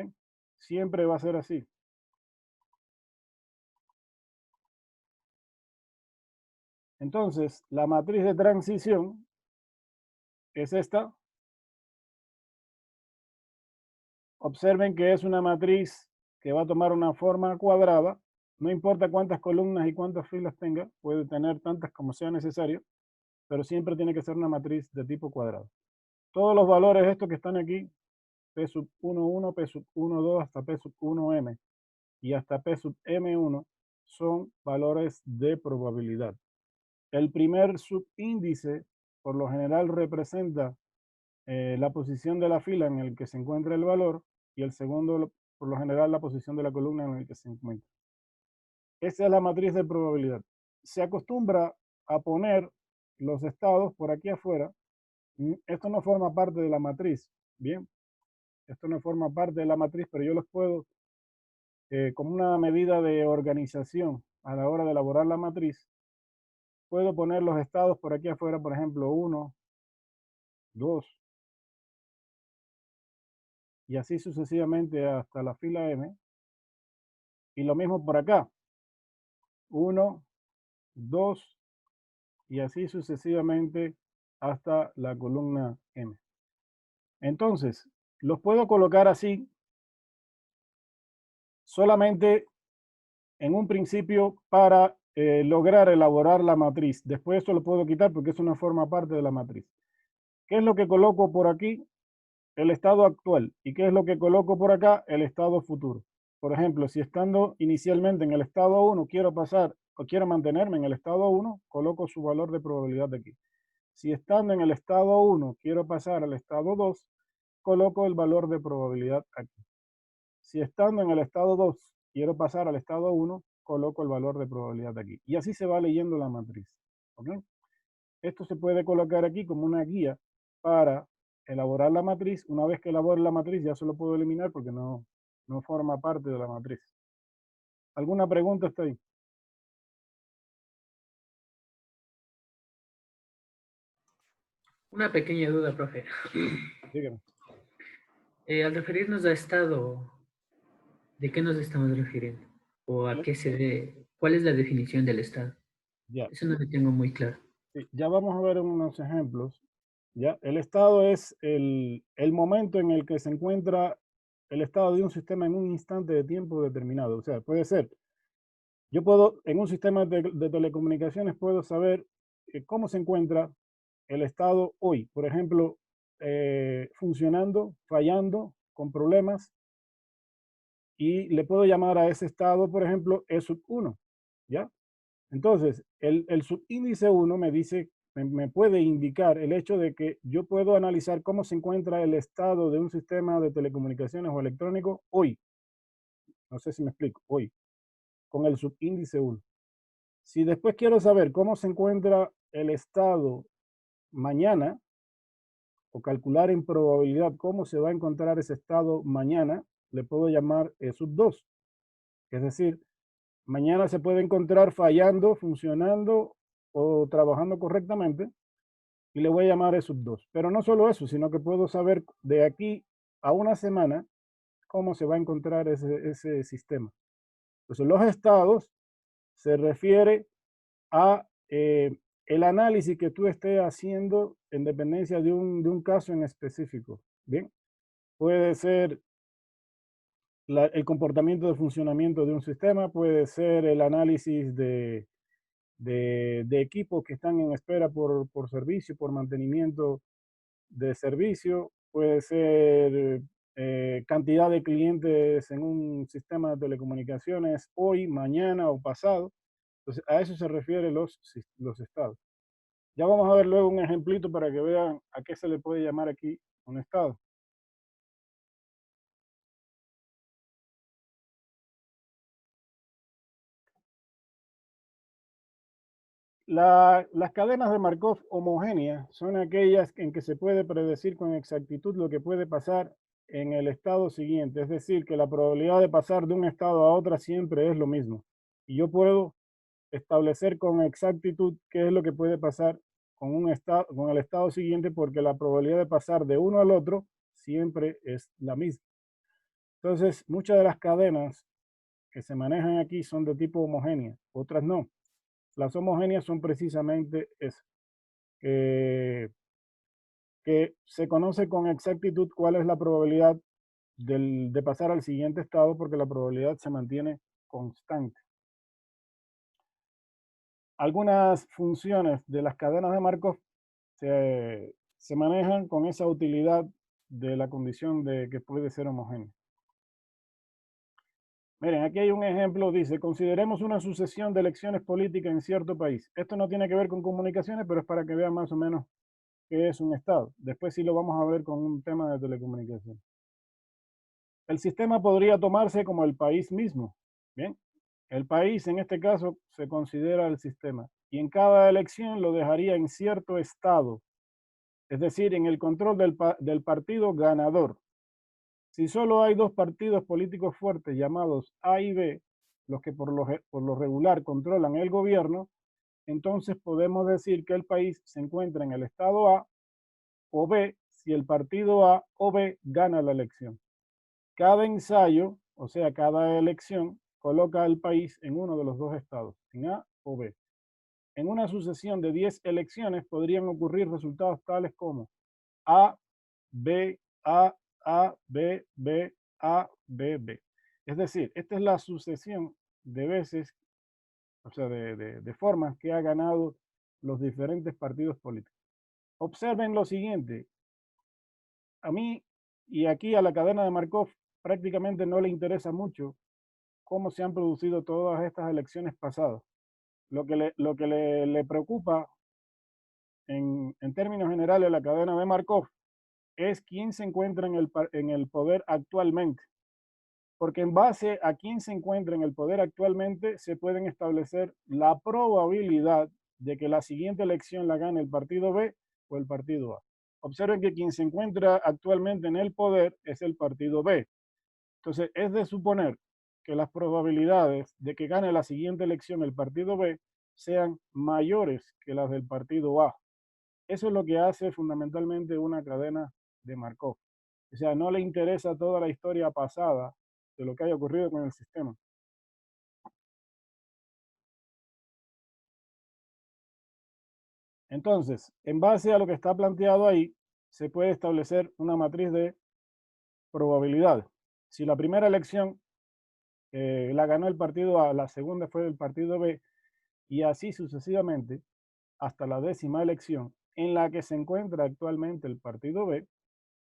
Siempre va a ser así. Entonces, la matriz de transición es esta. Observen que es una matriz que va a tomar una forma cuadrada. No importa cuántas columnas y cuántas filas tenga, puede tener tantas como sea necesario, pero siempre tiene que ser una matriz de tipo cuadrado. Todos los valores estos que están aquí, P sub 1,1, P sub 1,2 hasta P sub 1m y hasta P sub m1 son valores de probabilidad. El primer subíndice por lo general representa la posición de la fila en el que se encuentra el valor y el segundo por lo general la posición de la columna en el que se encuentra. Esa es la matriz de probabilidad. Se acostumbra a poner los estados por aquí afuera. Esto no forma parte de la matriz, ¿bien? Esto no forma parte de la matriz, pero yo los puedo, como una medida de organización a la hora de elaborar la matriz, puedo poner los estados por aquí afuera, por ejemplo, 1, 2, y así sucesivamente hasta la fila M. Y lo mismo por acá. 1, 2, y así sucesivamente hasta la columna M. Entonces, los puedo colocar así solamente en un principio para lograr elaborar la matriz. Después esto lo puedo quitar porque eso no forma parte de la matriz. ¿Qué es lo que coloco por aquí? El estado actual. ¿Y qué es lo que coloco por acá? El estado futuro. Por ejemplo, si estando inicialmente en el estado 1 quiero pasar o quiero mantenerme en el estado 1, coloco su valor de probabilidad aquí. Si estando en el estado 1 quiero pasar al estado 2, coloco el valor de probabilidad aquí. Si estando en el estado 2 quiero pasar al estado 1, coloco el valor de probabilidad aquí. Y así se va leyendo la matriz. ¿Ok? Esto se puede colocar aquí como una guía para elaborar la matriz. Una vez que elabore la matriz ya se lo puedo eliminar porque no forma parte de la matriz. ¿Alguna pregunta hasta ahí? Una pequeña duda, profe. Dígame. Al referirnos a estado, ¿de qué nos estamos refiriendo? ¿O a qué se debe? ¿Cuál es la definición del estado? Ya. Eso no lo tengo muy claro. Sí, ya vamos a ver unos ejemplos. ¿Ya? El estado es el momento en el que se encuentra el estado de un sistema en un instante de tiempo determinado. O sea, puede ser, yo puedo, en un sistema de telecomunicaciones, puedo saber cómo se encuentra el estado hoy. Por ejemplo, funcionando, fallando, con problemas. Y le puedo llamar a ese estado, por ejemplo, E sub 1. ¿Ya? Entonces, el subíndice 1 me dice, me puede indicar el hecho de que yo puedo analizar cómo se encuentra el estado de un sistema de telecomunicaciones o electrónico hoy. No sé si me explico, hoy, con el subíndice 1. Si después quiero saber cómo se encuentra el estado mañana, o calcular en probabilidad cómo se va a encontrar ese estado mañana, le puedo llamar E sub 2. Es decir, mañana se puede encontrar fallando, funcionando o trabajando correctamente y le voy a llamar E sub 2. Pero no solo eso, sino que puedo saber de aquí a una semana cómo se va a encontrar ese sistema. Entonces, los estados se refiere a el análisis que tú estés haciendo en dependencia de un caso en específico. Bien, puede ser el comportamiento de funcionamiento de un sistema, puede ser el análisis de equipos que están en espera por servicio, por mantenimiento de servicio, puede ser cantidad de clientes en un sistema de telecomunicaciones hoy, mañana o pasado. Entonces, a eso se refieren los estados. Ya vamos a ver luego un ejemplito para que vean a qué se le puede llamar aquí un estado. Las cadenas de Markov homogéneas son aquellas en que se puede predecir con exactitud lo que puede pasar en el estado siguiente. Es decir, que la probabilidad de pasar de un estado a otro siempre es lo mismo. Y yo puedo establecer con exactitud qué es lo que puede pasar con el estado siguiente, porque la probabilidad de pasar de uno al otro siempre es la misma. Entonces, muchas de las cadenas que se manejan aquí son de tipo homogénea, otras no. Las homogéneas son precisamente eso, que se conoce con exactitud cuál es la probabilidad de pasar al siguiente estado, porque la probabilidad se mantiene constante. Algunas funciones de las cadenas de Markov se manejan con esa utilidad de la condición de que puede ser homogénea. Miren, aquí hay un ejemplo, dice, consideremos una sucesión de elecciones políticas en cierto país. Esto no tiene que ver con comunicaciones, pero es para que vean más o menos qué es un estado. Después sí lo vamos a ver con un tema de telecomunicaciones. El sistema podría tomarse como el país mismo. Bien, el país en este caso se considera el sistema. Y en cada elección lo dejaría en cierto estado, es decir, en el control del partido ganador. Si solo hay dos partidos políticos fuertes llamados A y B, los que por lo regular controlan el gobierno, entonces podemos decir que el país se encuentra en el estado A o B si el partido A o B gana la elección. Cada ensayo, o sea, cada elección, coloca al país en uno de los dos estados, en A o B. En una sucesión de 10 elecciones podrían ocurrir resultados tales como A, B, A, B, B, A, B, B. Es decir, esta es la sucesión de veces, o sea, de formas que ha ganado los diferentes partidos políticos. Observen lo siguiente. A mí y aquí a la cadena de Markov prácticamente no le interesa mucho cómo se han producido todas estas elecciones pasadas. Lo que le preocupa en términos generales a la cadena de Markov es quién se encuentra en el poder actualmente. Porque en base a quién se encuentra en el poder actualmente se pueden establecer la probabilidad de que la siguiente elección la gane el partido B o el partido A. Observen que quien se encuentra actualmente en el poder es el partido B. Entonces, es de suponer que las probabilidades de que gane la siguiente elección el partido B sean mayores que las del partido A. Eso es lo que hace fundamentalmente una cadena de Markov. O sea, no le interesa toda la historia pasada de lo que haya ocurrido con el sistema. Entonces, en base a lo que está planteado ahí, se puede establecer una matriz de probabilidad. Si la primera elección la ganó el partido A, la segunda fue el partido B, y así sucesivamente, hasta la 10ª elección, en la que se encuentra actualmente el partido B,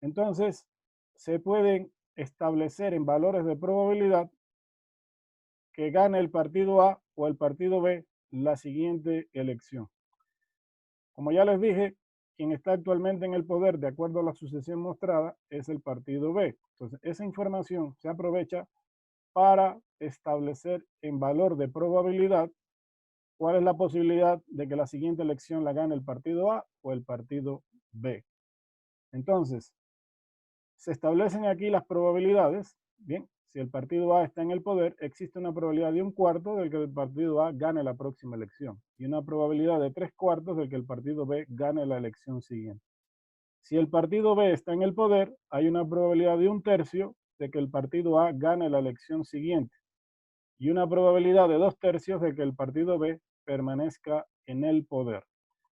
entonces se pueden establecer en valores de probabilidad que gane el partido A o el partido B la siguiente elección. Como ya les dije, quien está actualmente en el poder, de acuerdo a la sucesión mostrada, es el partido B. Entonces, esa información se aprovecha para establecer en valor de probabilidad cuál es la posibilidad de que la siguiente elección la gane el partido A o el partido B. Entonces, se establecen aquí las probabilidades. Bien, si el partido A está en el poder, existe una probabilidad de 1/4 de que el partido A gane la próxima elección y una probabilidad de 3/4 de que el partido B gane la elección siguiente. Si el partido B está en el poder, hay una probabilidad de 1/3 de que el partido A gane la elección siguiente y una probabilidad de 2/3 de que el partido B permanezca en el poder.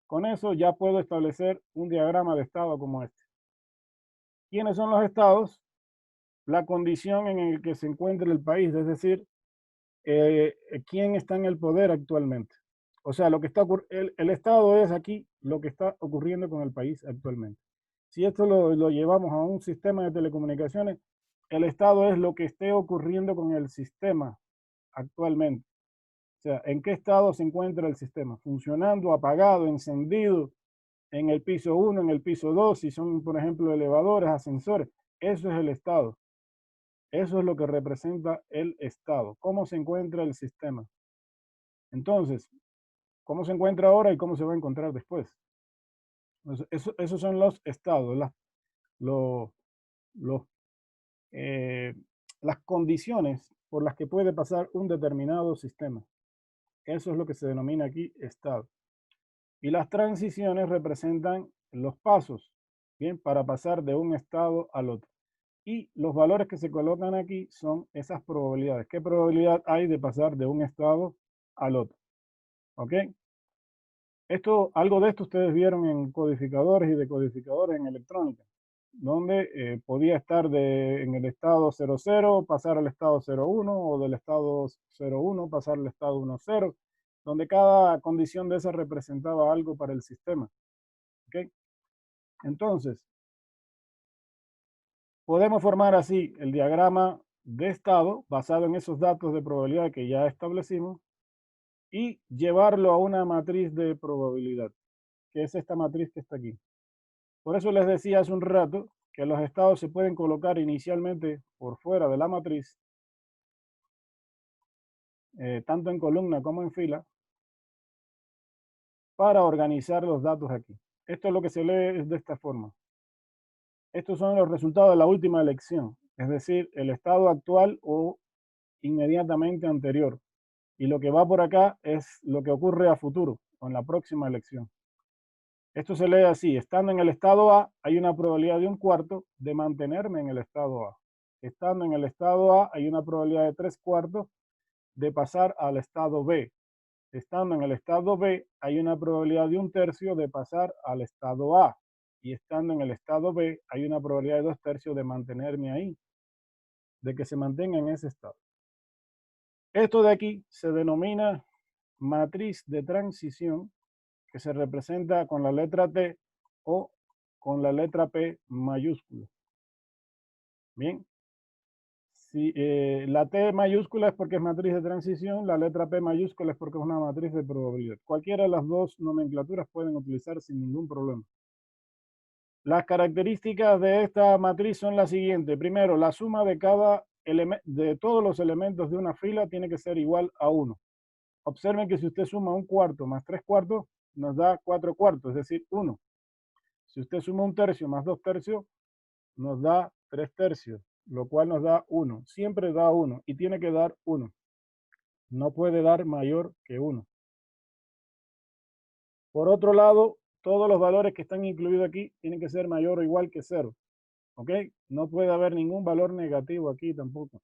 Con eso ya puedo establecer un diagrama de estado como este. ¿Quiénes son los estados? La condición en la que se encuentra el país, es decir, quién está en el poder actualmente. O sea, lo que está el estado es aquí lo que está ocurriendo con el país actualmente. Si esto lo llevamos a un sistema de telecomunicaciones, el estado es lo que esté ocurriendo con el sistema actualmente. O sea, ¿en qué estado se encuentra el sistema? ¿Funcionando, apagado, encendido, en el piso 1, en el piso 2, si son, por ejemplo, elevadores, ascensores? Eso es el estado. Eso es lo que representa el estado. ¿Cómo se encuentra el sistema? Entonces, ¿cómo se encuentra ahora y cómo se va a encontrar después? Esos son los estados, lo- los, eh, las condiciones por las que puede pasar un determinado sistema. Eso es lo que se denomina aquí estado. Y las transiciones representan los pasos, ¿bien? Para pasar de un estado al otro. Y los valores que se colocan aquí son esas probabilidades. ¿Qué probabilidad hay de pasar de un estado al otro? ¿Ok? Algo de esto ustedes vieron en codificadores y decodificadores en electrónica, donde podía estar en el estado 00, pasar al estado 01, o del estado 01 pasar al estado 10, donde cada condición de esa representaba algo para el sistema. ¿Ok? Entonces, podemos formar así el diagrama de estado basado en esos datos de probabilidad que ya establecimos y llevarlo a una matriz de probabilidad, que es esta matriz que está aquí. Por eso les decía hace un rato que los estados se pueden colocar inicialmente por fuera de la matriz, tanto en columna como en fila, para organizar los datos aquí. Esto es lo que se lee de esta forma. Estos son los resultados de la última elección, es decir, el estado actual o inmediatamente anterior. Y lo que va por acá es lo que ocurre a futuro, con la próxima elección. Esto se lee así: estando en el estado A, hay una probabilidad de 1/4 de mantenerme en el estado A. Estando en el estado A, hay una probabilidad de 3/4 de pasar al estado B. Estando en el estado B, hay una probabilidad de 1/3 de pasar al estado A. Y estando en el estado B, hay una probabilidad de 2/3 de mantenerme ahí, de que se mantenga en ese estado. Esto de aquí se denomina matriz de transición, que se representa con la letra T o con la letra P mayúscula. Bien. Si la T mayúscula es porque es matriz de transición, la letra P mayúscula es porque es una matriz de probabilidad. Cualquiera de las dos nomenclaturas pueden utilizar sin ningún problema. Las características de esta matriz son las siguientes. Primero, la suma de todos los elementos de una fila tiene que ser igual a 1. Observen que si usted suma 1/4 más 3/4, nos da 4/4, es decir, 1. Si usted suma 1/3 más 2/3, nos da 3/3, lo cual nos da 1. Siempre da 1 y tiene que dar 1. No puede dar mayor que 1. Por otro lado, todos los valores que están incluidos aquí tienen que ser mayor o igual que 0. ¿Ok? No puede haber ningún valor negativo aquí tampoco.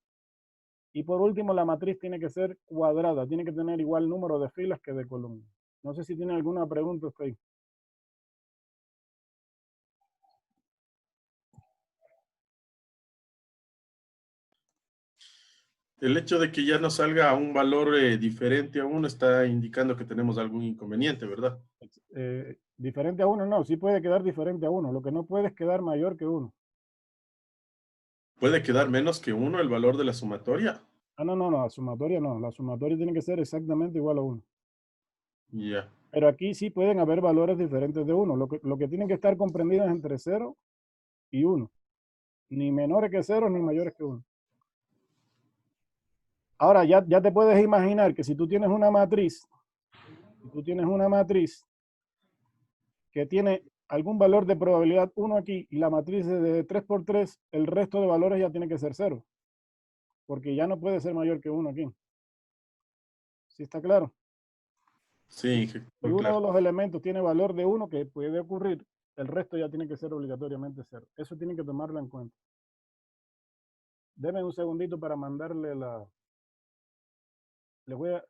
Y por último, la matriz tiene que ser cuadrada. Tiene que tener igual número de filas que de columnas. No sé si tiene alguna pregunta usted ahí. El hecho de que ya nos salga un valor diferente a uno está indicando que tenemos algún inconveniente, ¿verdad? Diferente a 1, no. Sí puede quedar diferente a 1. Lo que no puede es quedar mayor que 1. ¿Puede quedar menos que 1 el valor de la sumatoria? Ah, no, la sumatoria no. La sumatoria tiene que ser exactamente igual a 1. Ya. Pero aquí sí pueden haber valores diferentes de 1. Lo que tienen que estar comprendidos es entre 0 y 1. Ni menores que 0 ni mayores que 1. Ahora, ya te puedes imaginar que si tú tienes una matriz, que tiene algún valor de probabilidad 1 aquí y la matriz es de 3×3, el resto de valores ya tiene que ser 0. Porque ya no puede ser mayor que 1 aquí. ¿Sí está claro? Sí, Si uno de los elementos tiene valor de 1, que puede ocurrir, el resto ya tiene que ser obligatoriamente 0. Eso tienen que tomarlo en cuenta. Denme un segundito para mandarle les voy a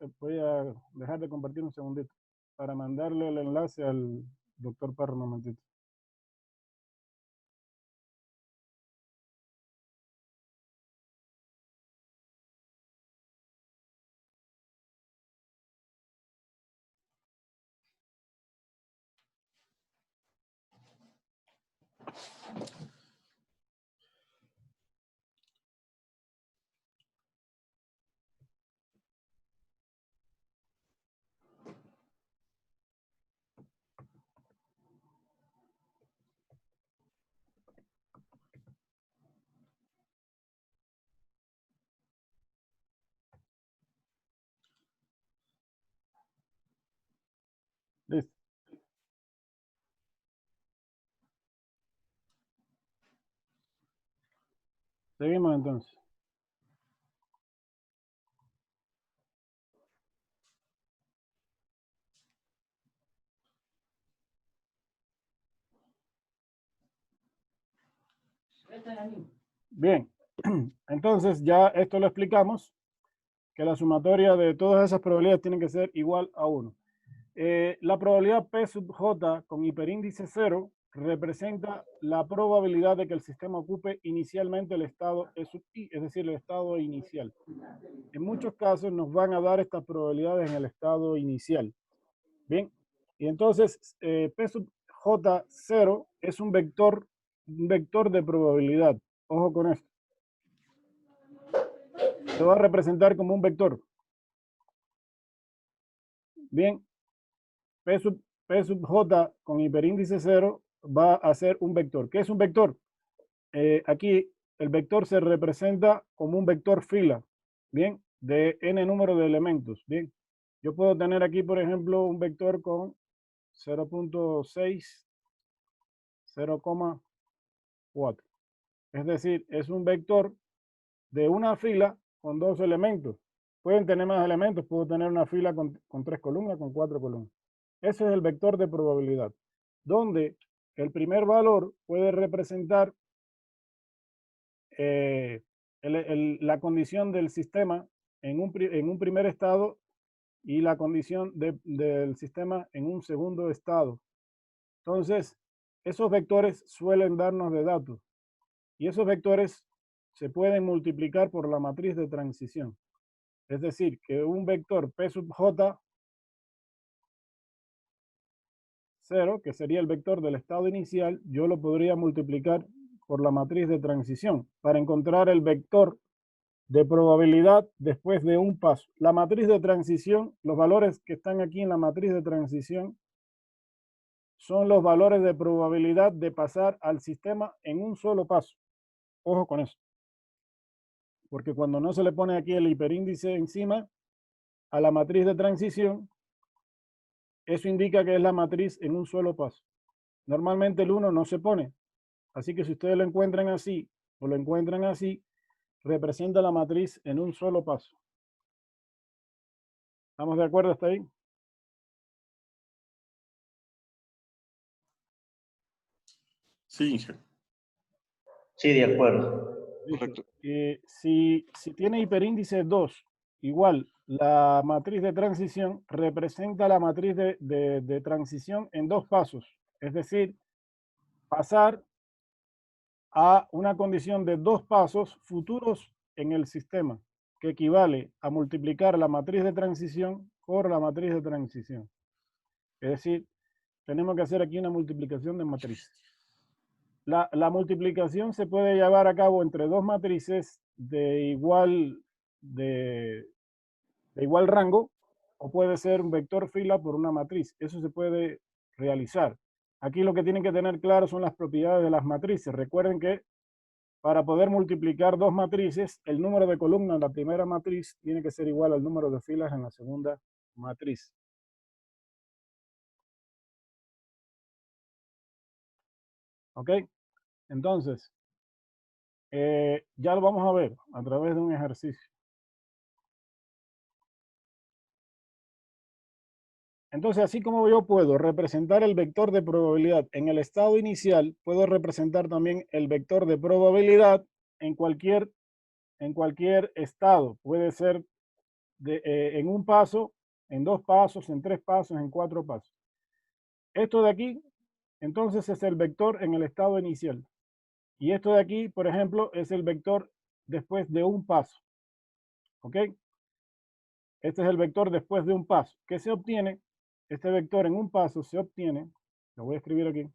dejar de compartir un segundito para mandarle el enlace al doctor Parra un momentito. Seguimos entonces. Bien, entonces ya esto lo explicamos, que la sumatoria de todas esas probabilidades tiene que ser igual a 1. La probabilidad P sub J con hiperíndice 0 representa la probabilidad de que el sistema ocupe inicialmente el estado E sub I, es decir, el estado inicial. En muchos casos nos van a dar estas probabilidades en el estado inicial. Bien, y entonces P sub J0 es un vector de probabilidad. Ojo con esto. Se va a representar como un vector. Bien, P sub J con hiperíndice 0 va a ser un vector. ¿Qué es un vector? Aquí el vector se representa como un vector fila, ¿bien? De n número de elementos, ¿bien? Yo puedo tener aquí, por ejemplo, un vector con 0.6, 0,4. Es decir, es un vector de una fila con 2 elementos. Pueden tener más elementos, puedo tener una fila con 3 columnas, con 4 columnas. Ese es el vector de probabilidad, donde el primer valor puede representar la condición del sistema en un primer estado y la condición del sistema en un segundo estado. Entonces, esos vectores suelen darnos de datos y esos vectores se pueden multiplicar por la matriz de transición. Es decir, que un vector P sub J 0, que sería el vector del estado inicial, yo lo podría multiplicar por la matriz de transición para encontrar el vector de probabilidad después de un paso. La matriz de transición, los valores que están aquí en la matriz de transición son los valores de probabilidad de pasar al sistema en un solo paso. Ojo con eso. Porque cuando no se le pone aquí el hiperíndice encima a la matriz de transición, eso indica que es la matriz en un solo paso. Normalmente el 1 no se pone. Así que si ustedes lo encuentran así o lo encuentran así, representa la matriz en un solo paso. ¿Estamos de acuerdo hasta ahí? Sí. Sí, de acuerdo. Correcto. Si tiene hiperíndice 2, igual, la matriz de transición representa la matriz de transición en 2 pasos. Es decir, pasar a una condición de 2 pasos futuros en el sistema, que equivale a multiplicar la matriz de transición por la matriz de transición. Es decir, tenemos que hacer aquí una multiplicación de matrices. La multiplicación se puede llevar a cabo entre 2 matrices de igual rango, o puede ser un vector fila por una matriz. Eso se puede realizar. Aquí lo que tienen que tener claro son las propiedades de las matrices. Recuerden que para poder multiplicar 2 matrices, el número de columnas en la primera matriz tiene que ser igual al número de filas en la segunda matriz. ¿Ok? Entonces, ya lo vamos a ver a través de un ejercicio. Entonces, así como yo puedo representar el vector de probabilidad en el estado inicial, puedo representar también el vector de probabilidad en cualquier estado. Puede ser en un paso, en 2 pasos, en 3 pasos, en 4 pasos. Esto de aquí, entonces, es el vector en el estado inicial. Y esto de aquí, por ejemplo, es el vector después de un paso. ¿Ok? Este es el vector después de un paso. ¿Qué se obtiene? Este vector en un paso se obtiene, lo voy a escribir aquí.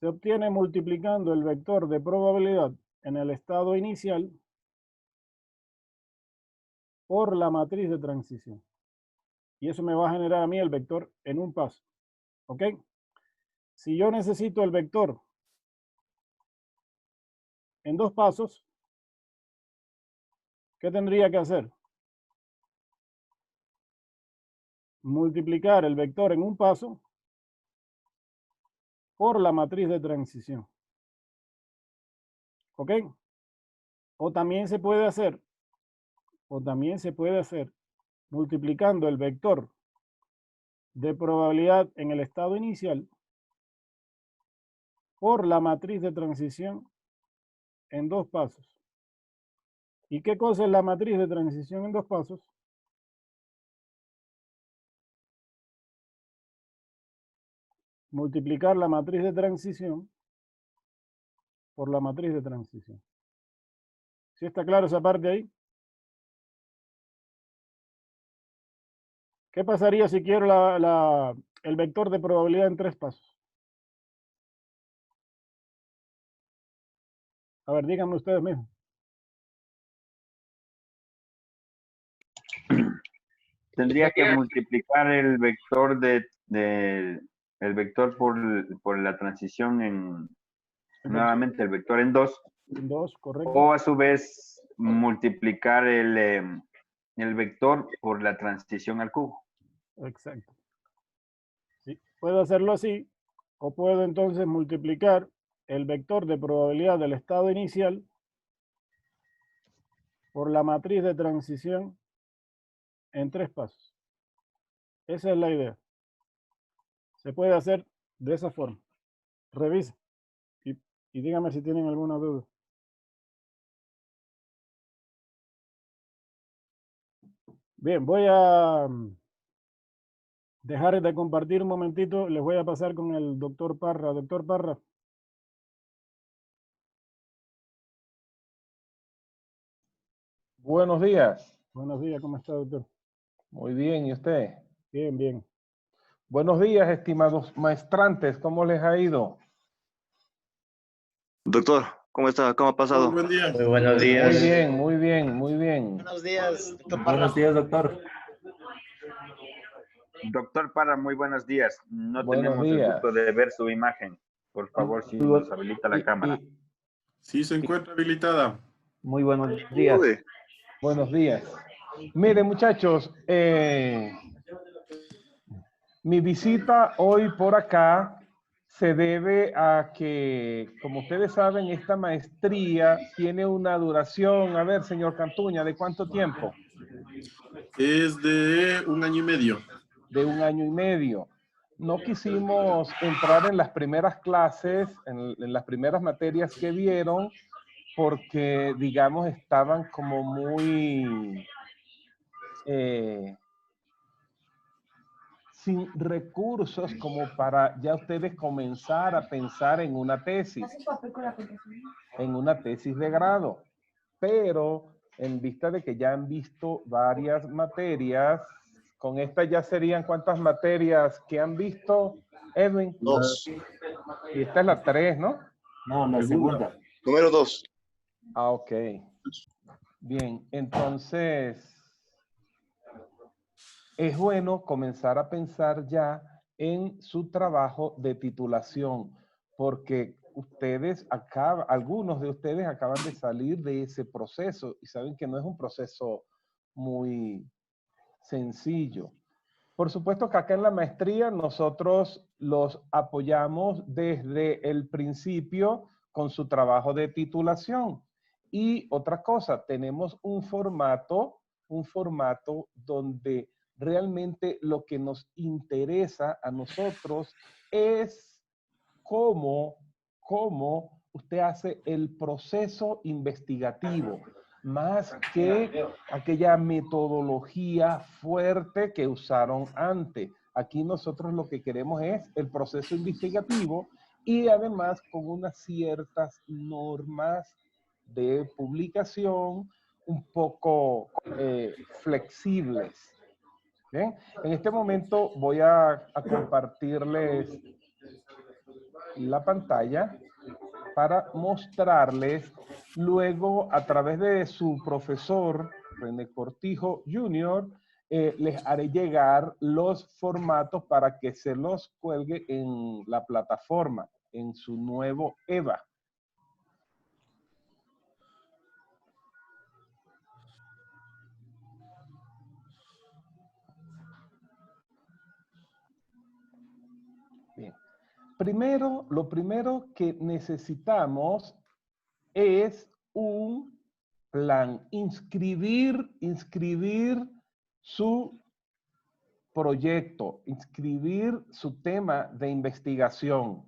Se obtiene multiplicando el vector de probabilidad en el estado inicial por la matriz de transición. Y eso me va a generar a mí el vector en un paso. ¿Ok? Si yo necesito el vector en 2 pasos, ¿qué tendría que hacer? Multiplicar el vector en un paso por la matriz de transición. ¿Ok? O también se puede hacer multiplicando el vector de probabilidad en el estado inicial por la matriz de transición en 2 pasos. ¿Y qué cosa es la matriz de transición en 2 pasos? Multiplicar la matriz de transición por la matriz de transición. ¿Sí está claro esa parte ahí? ¿Qué pasaría si quiero el vector de probabilidad en 3 pasos? A ver, díganme ustedes mismos. Tendría que multiplicar el vector el vector por la transición nuevamente el vector en 2. En 2, correcto. O a su vez multiplicar el vector por la transición al cubo. Exacto. Sí, puedo hacerlo así, o puedo entonces multiplicar el vector de probabilidad del estado inicial por la matriz de transición en 3 pasos. Esa es la idea. Se puede hacer de esa forma. Revise y dígame si tienen alguna duda. Bien, voy a dejar de compartir un momentito. Les voy a pasar con el doctor Parra. Doctor Parra. Buenos días. Buenos días, ¿cómo está, doctor? Muy bien, ¿y usted? Bien, bien. Buenos días, estimados maestrantes, ¿cómo les ha ido? Doctor, ¿cómo está? ¿Cómo ha pasado? Buen día. Muy buenos días. Muy bien, muy bien, muy bien. Buenos días, doctor Parra. Buenos días, doctor. Doctor Parra, muy buenos días. No Buenos tenemos días. el gusto de ver su imagen. Por favor, si nos habilita la cámara. Sí, se encuentra habilitada. Muy buenos días. Buenos días. Miren, muchachos, mi visita hoy por acá se debe a que, como ustedes saben, esta maestría tiene una duración, a ver, señor Cantuña, ¿de cuánto tiempo? Es de 1 año y medio. De 1 año y medio. No quisimos entrar en las primeras clases, en las primeras materias que vieron, porque, digamos, estaban como muy sin recursos como para ya ustedes comenzar a pensar en una tesis de grado. Pero en vista de que ya han visto varias materias, con esta ya serían ¿cuántas materias que han visto, Edwin? 2. Y esta es la 3, ¿no? No, la segunda. Número 2. Ah, ok. Bien, entonces es bueno comenzar a pensar ya en su trabajo de titulación, porque algunos de ustedes acaban de salir de ese proceso y saben que no es un proceso muy sencillo. Por supuesto que acá en la maestría nosotros los apoyamos desde el principio con su trabajo de titulación. Y otra cosa, tenemos un formato donde realmente lo que nos interesa a nosotros es cómo usted hace el proceso investigativo, más que aquella metodología fuerte que usaron antes. Aquí nosotros lo que queremos es el proceso investigativo y además con unas ciertas normas de publicación un poco flexibles. Bien, en este momento voy a compartirles la pantalla para mostrarles luego a través de su profesor René Cortijo Jr. Les haré llegar los formatos para que se los cuelgue en la plataforma, en su nuevo EVA. Bien. lo primero que necesitamos es un plan, inscribir su proyecto, inscribir su tema de investigación.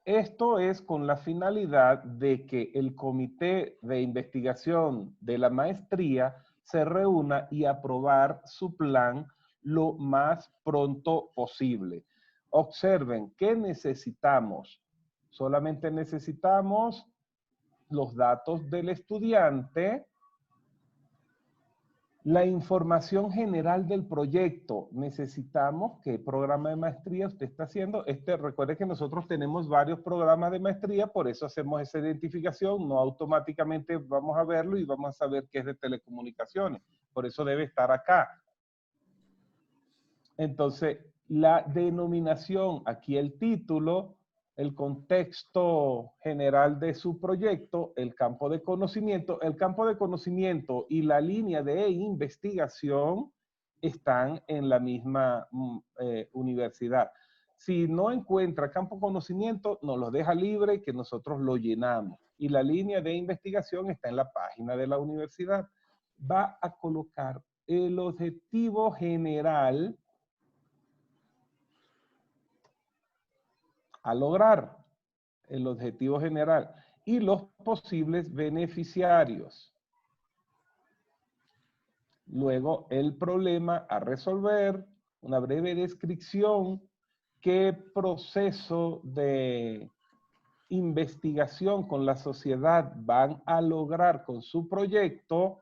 Esto es con la finalidad de que el comité de investigación de la maestría se reúna y aprobar su plan lo más pronto posible. Observen, ¿qué necesitamos? Solamente necesitamos los datos del estudiante, la información general del proyecto. Necesitamos qué programa de maestría usted está haciendo. Recuerde que nosotros tenemos varios programas de maestría, por eso hacemos esa identificación. No automáticamente vamos a verlo y vamos a saber que es de telecomunicaciones. Por eso debe estar acá. Entonces, la denominación, aquí el título, el contexto general de su proyecto, el campo de conocimiento. El campo de conocimiento y la línea de investigación están en la misma universidad. Si no encuentra campo de conocimiento, nos lo deja libre que nosotros lo llenamos. Y la línea de investigación está en la página de la universidad. Va a colocar el objetivo general a lograr, el objetivo general, y los posibles beneficiarios. Luego, el problema a resolver, una breve descripción, qué proceso de investigación con la sociedad van a lograr con su proyecto.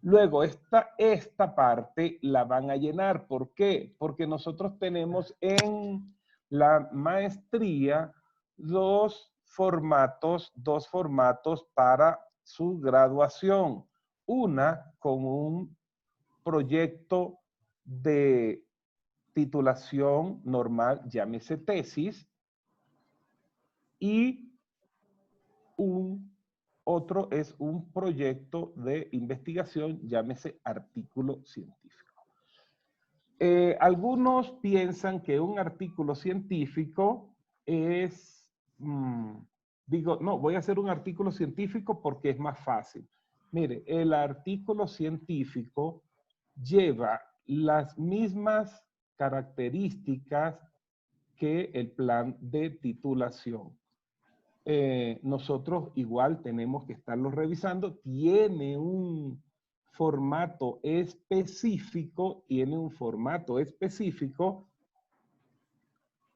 Luego, esta parte la van a llenar. ¿Por qué? Porque nosotros tenemos en la maestría dos formatos para su graduación. Una con un proyecto de titulación normal, llámese tesis, y otro es un proyecto de investigación, llámese artículo científico. Algunos piensan que un artículo científico es, no, voy a hacer un artículo científico porque es más fácil. Mire, el artículo científico lleva las mismas características que el plan de titulación. Nosotros igual tenemos que estarlo revisando. Tiene un formato específico,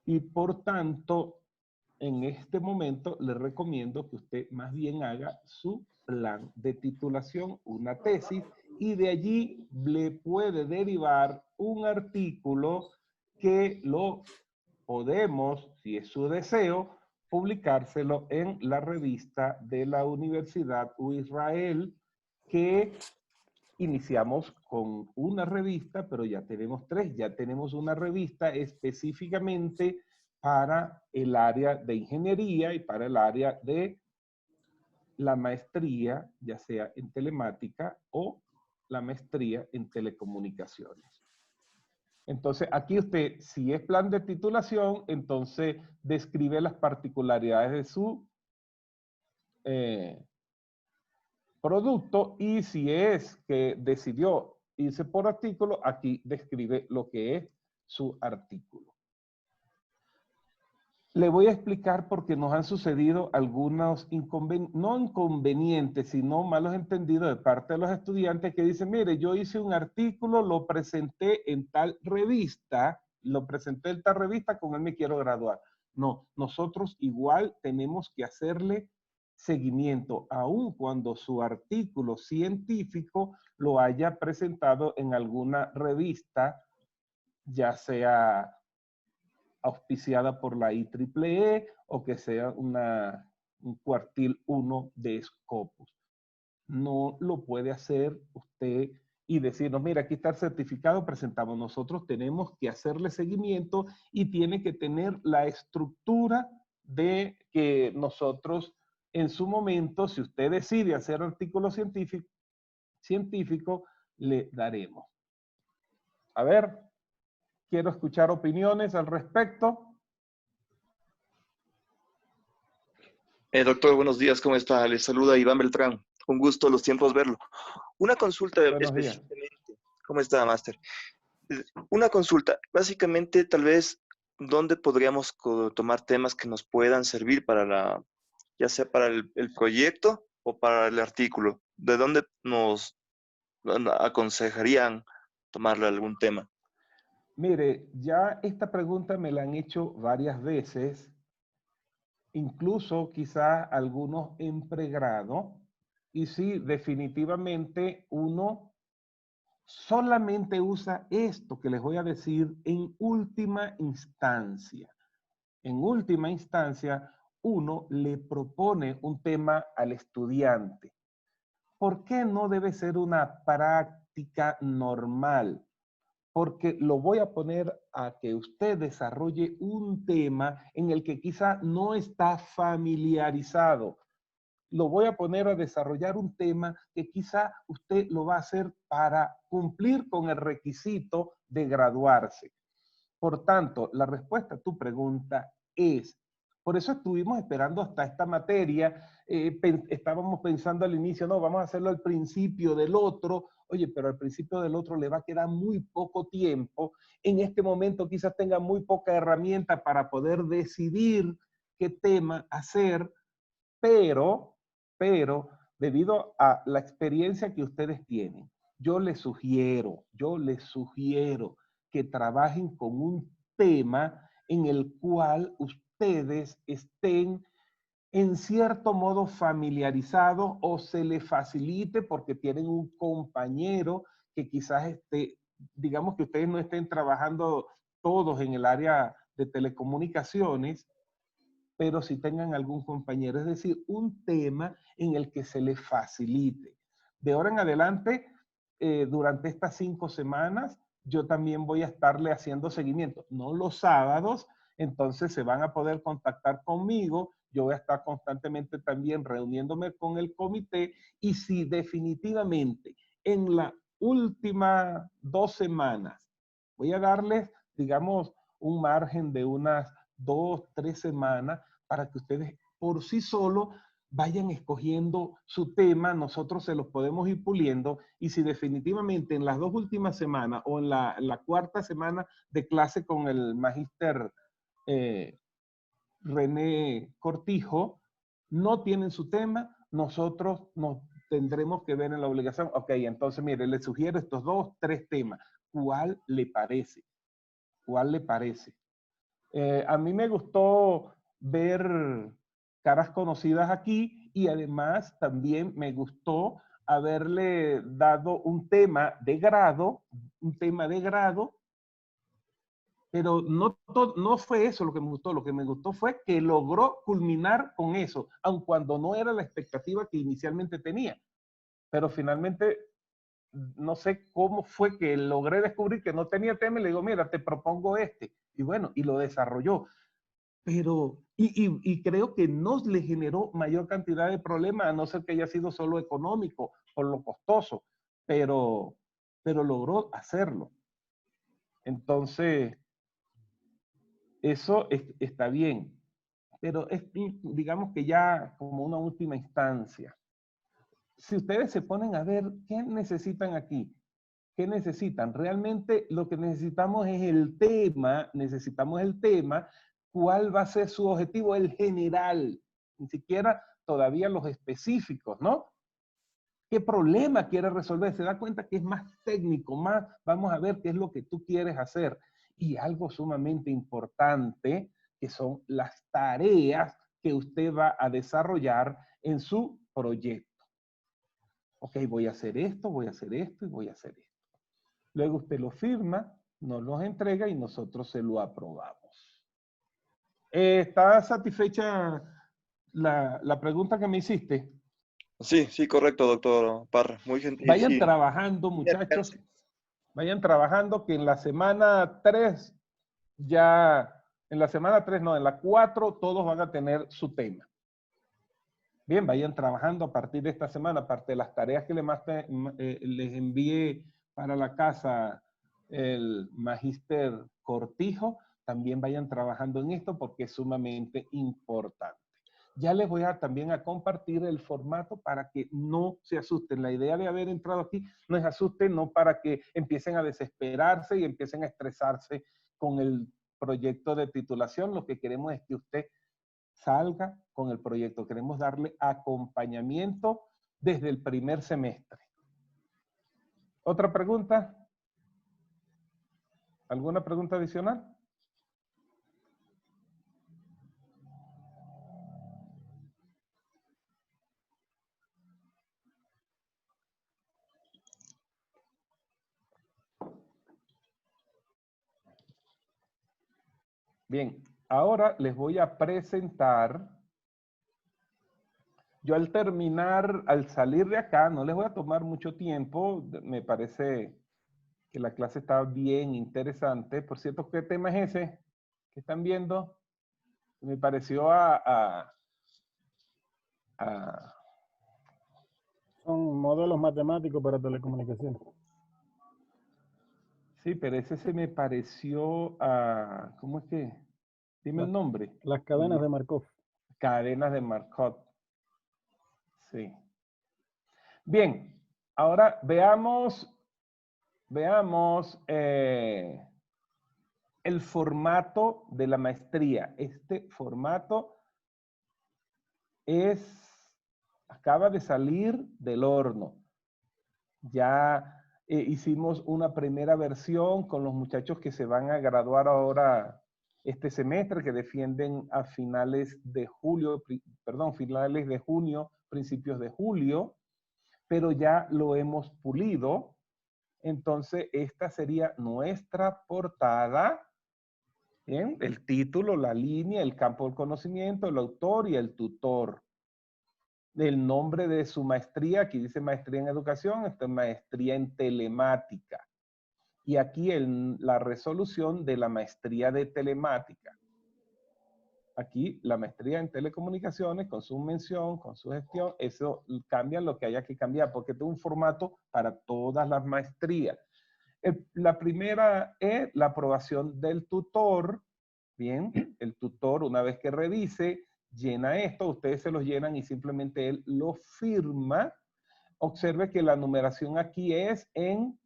y por tanto, en este momento le recomiendo que usted más bien haga su plan de titulación, una tesis, y de allí le puede derivar un artículo que lo podemos, si es su deseo, publicárselo en la revista de la Universidad UIsrael, que iniciamos con una revista, pero ya tenemos 3. Ya tenemos una revista específicamente para el área de ingeniería y para el área de la maestría, ya sea en telemática o la maestría en telecomunicaciones. Entonces, aquí usted, si es plan de titulación, entonces describe las particularidades de su producto, y si es que decidió irse por artículo, aquí describe lo que es su artículo. Le voy a explicar porque nos han sucedido algunos no inconvenientes, sino malos entendidos de parte de los estudiantes que dicen, mire, yo hice un artículo, lo presenté en tal revista, con él me quiero graduar. No, nosotros igual tenemos que hacerle seguimiento, aun cuando su artículo científico lo haya presentado en alguna revista, ya sea auspiciada por la IEEE o que sea un cuartil 1 de Scopus. No lo puede hacer usted y decirnos, mira, aquí está el certificado, presentamos. Nosotros tenemos que hacerle seguimiento y tiene que tener la estructura de que nosotros en su momento, si usted decide hacer artículo científico, le daremos. A ver, Quiero escuchar opiniones al respecto. Doctor, buenos días, ¿cómo está? Les saluda Iván Beltrán. Un gusto, los tiempos verlo. Una consulta Buenos días. específicamente. ¿Cómo está, Máster? Una consulta. Básicamente, tal vez, ¿dónde podríamos tomar temas que nos puedan servir para ya sea para el proyecto o para el artículo? ¿De dónde nos aconsejarían tomarle algún tema? Mire, ya esta pregunta me la han hecho varias veces, incluso quizás algunos en pregrado, y sí, definitivamente uno solamente usa esto que les voy a decir en última instancia. En última instancia, uno le propone un tema al estudiante. ¿Por qué no debe ser una práctica normal? Porque lo voy a poner a que usted desarrolle un tema en el que quizá no está familiarizado. Lo voy a poner a desarrollar un tema que quizá usted lo va a hacer para cumplir con el requisito de graduarse. Por tanto, la respuesta a tu pregunta es, por eso estuvimos esperando hasta esta materia, estábamos pensando al inicio, no, vamos a hacerlo al principio del otro, oye, pero al principio del otro le va a quedar muy poco tiempo, en este momento quizás tenga muy poca herramienta para poder decidir qué tema hacer, pero debido a la experiencia que ustedes tienen, yo les sugiero que trabajen con un tema en el cual ustedes estén en cierto modo familiarizados o se les facilite porque tienen un compañero que quizás digamos que ustedes no estén trabajando todos en el área de telecomunicaciones, pero si tengan algún compañero, es decir, un tema en el que se les facilite. De ahora en adelante, durante estas 5 semanas, yo también voy a estarle haciendo seguimiento, no los sábados, entonces se van a poder contactar conmigo, yo voy a estar constantemente también reuniéndome con el comité, y si definitivamente en la última 2 semanas voy a darles, digamos, un margen de unas 2, 3 semanas para que ustedes por sí solos vayan escogiendo su tema, nosotros se los podemos ir puliendo, y si definitivamente en las 2 últimas semanas o en la 4ª semana de clase con el magíster René Cortijo no tienen su tema, nosotros nos tendremos que ver en la obligación, ok, entonces mire, le sugiero estos 2, 3 temas, ¿cuál le parece? ¿Cuál le parece? A mí me gustó ver caras conocidas aquí, y además también me gustó haberle dado un tema de grado, pero no fue eso lo que me gustó fue que logró culminar con eso, aun cuando no era la expectativa que inicialmente tenía, pero finalmente no sé cómo fue que logré descubrir que no tenía tema y le digo, mira, te propongo este. Y bueno, y lo desarrolló. Pero, y creo que no le generó mayor cantidad de problemas, a no ser que haya sido solo económico, por lo costoso, pero logró hacerlo. Entonces, eso está bien. Pero es, digamos que ya como una última instancia. Si ustedes se ponen a ver, ¿qué necesitan aquí? ¿Qué necesitan? Realmente lo que necesitamos es el tema, ¿cuál va a ser su objetivo? El general, ni siquiera todavía los específicos, ¿no? ¿Qué problema quiere resolver? Se da cuenta que es más técnico, más vamos a ver qué es lo que tú quieres hacer. Y algo sumamente importante, que son las tareas que usted va a desarrollar en su proyecto. Ok, voy a hacer esto, voy a hacer esto y voy a hacer esto. Luego usted lo firma, nos los entrega y nosotros se lo aprobamos. ¿Está satisfecha la pregunta que me hiciste? Sí, correcto, doctor Parra. Muy gentil. Vayan trabajando, muchachos. Vayan trabajando, que en la semana 3 en la 4 todos van a tener su tema. Bien, vayan trabajando a partir de esta semana, aparte de las tareas que les envié para la casa el magíster Cortijo, también vayan trabajando en esto porque es sumamente importante. Ya les voy también a compartir el formato para que no se asusten. La idea de haber entrado aquí no es asusten, no para que empiecen a desesperarse y empiecen a estresarse con el proyecto de titulación. Lo que queremos es que usted salga con el proyecto. Queremos darle acompañamiento desde el primer semestre. ¿Otra pregunta? ¿Alguna pregunta adicional? Bien, ahora les voy a presentar. Yo al terminar, al salir de acá, no les voy a tomar mucho tiempo. Me parece que la clase está bien interesante. Por cierto, ¿qué tema es ese que están viendo? Me pareció Son modelos matemáticos para telecomunicaciones. Sí, pero ese se me pareció a... ¿Cómo es que? Dime el nombre. Las cadenas de Markov. Cadenas de Markov. Sí. Bien, ahora veamos el formato de la maestría. Este formato acaba de salir del horno. Ya hicimos una primera versión con los muchachos que se van a graduar ahora este semestre, que defienden a finales de julio, finales de junio, principios de julio, pero ya lo hemos pulido. Entonces, esta sería nuestra portada. Bien, el título, la línea, el campo del conocimiento, el autor y el tutor. El nombre de su maestría, aquí dice maestría en educación, esta es maestría en telemática. Y aquí la resolución de la maestría de telemática. Aquí la maestría en telecomunicaciones, con su mención, con su gestión, eso cambia lo que haya que cambiar, porque es un formato para todas las maestrías. La primera es la aprobación del tutor. Bien, el tutor, una vez que revise, llena esto, ustedes se los llenan y simplemente él lo firma. Observe que la numeración aquí es en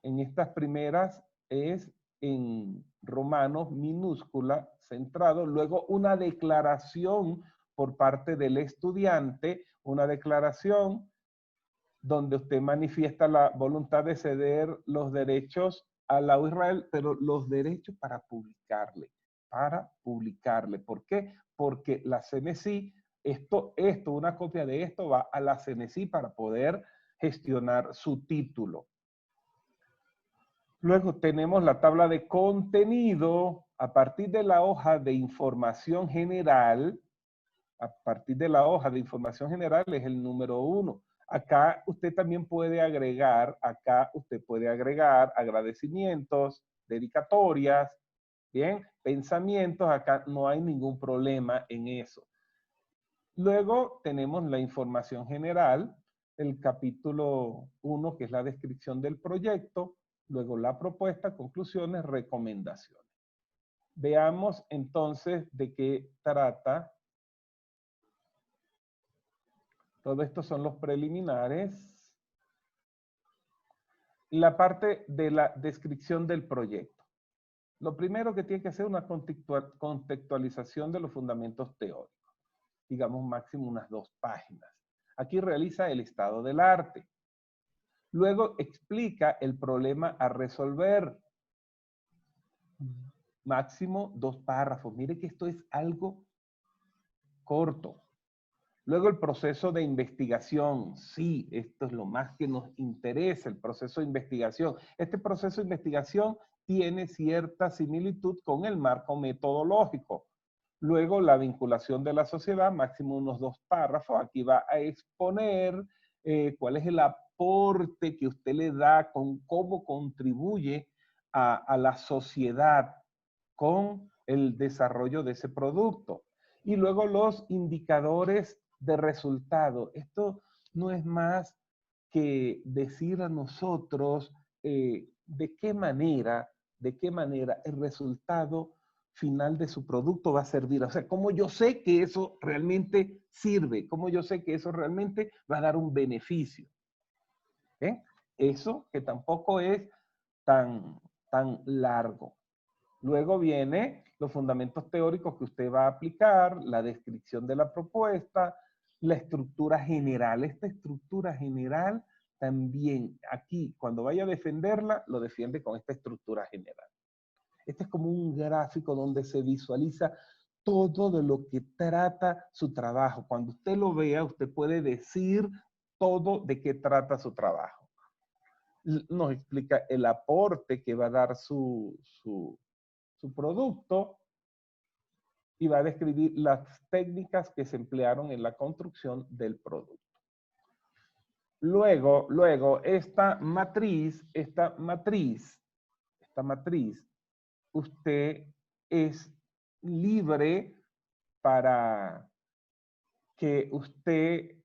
estas primeras es en romanos minúscula, centrado, luego una declaración por parte del estudiante, una declaración donde usted manifiesta la voluntad de ceder los derechos a la Israel, pero los derechos para publicarle. ¿Por qué? Porque la CNCI, una copia de esto va a la CNCI para poder gestionar su título. Luego tenemos la tabla de contenido a partir de la hoja de información general. A partir de la hoja de información general es el número 1. Acá usted también puede agregar, agradecimientos, dedicatorias, bien, pensamientos, acá no hay ningún problema en eso. Luego tenemos la información general, el capítulo 1, que es la descripción del proyecto, luego la propuesta, conclusiones, recomendaciones. Veamos entonces de qué trata. Todo esto son los preliminares. La parte de la descripción del proyecto. Lo primero que tiene que hacer es una contextualización de los fundamentos teóricos. Digamos máximo unas 2 páginas. Aquí realiza el estado del arte. Luego explica el problema a resolver. Máximo 2 párrafos. Mire que esto es algo corto. Luego el proceso de investigación. Sí, esto es lo más que nos interesa, el proceso de investigación. Este proceso de investigación tiene cierta similitud con el marco metodológico. Luego la vinculación de la sociedad, máximo unos 2 párrafos. Aquí va a exponer cuál es el aporte que usted le da, con cómo contribuye a la sociedad con el desarrollo de ese producto. Y luego los indicadores de resultado. Esto no es más que decir a nosotros de qué manera el resultado final de su producto va a servir. O sea, cómo yo sé que eso realmente sirve, cómo yo sé que eso realmente va a dar un beneficio. Eso que tampoco es tan largo. Luego viene los fundamentos teóricos que usted va a aplicar, la descripción de la propuesta, la estructura general. Esta estructura general también aquí, cuando vaya a defenderla, lo defiende con esta estructura general. Este es como un gráfico donde se visualiza todo de lo que trata su trabajo. Cuando usted lo vea, usted puede decir todo de qué trata su trabajo. Nos explica el aporte que va a dar su producto y va a describir las técnicas que se emplearon en la construcción del producto. Luego, esta matriz, usted es libre para que usted,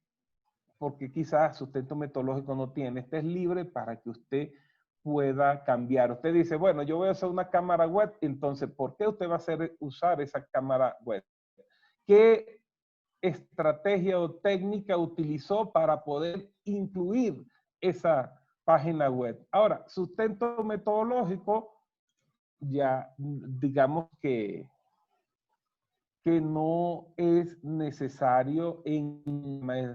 porque quizás sustento metodológico no tiene, este es libre para que usted pueda cambiar. Usted dice, bueno, yo voy a hacer una cámara web, entonces, ¿por qué usted va a usar esa cámara web? ¿Qué estrategia o técnica utilizó para poder incluir esa página web? Ahora, sustento metodológico, ya digamos que no es necesario en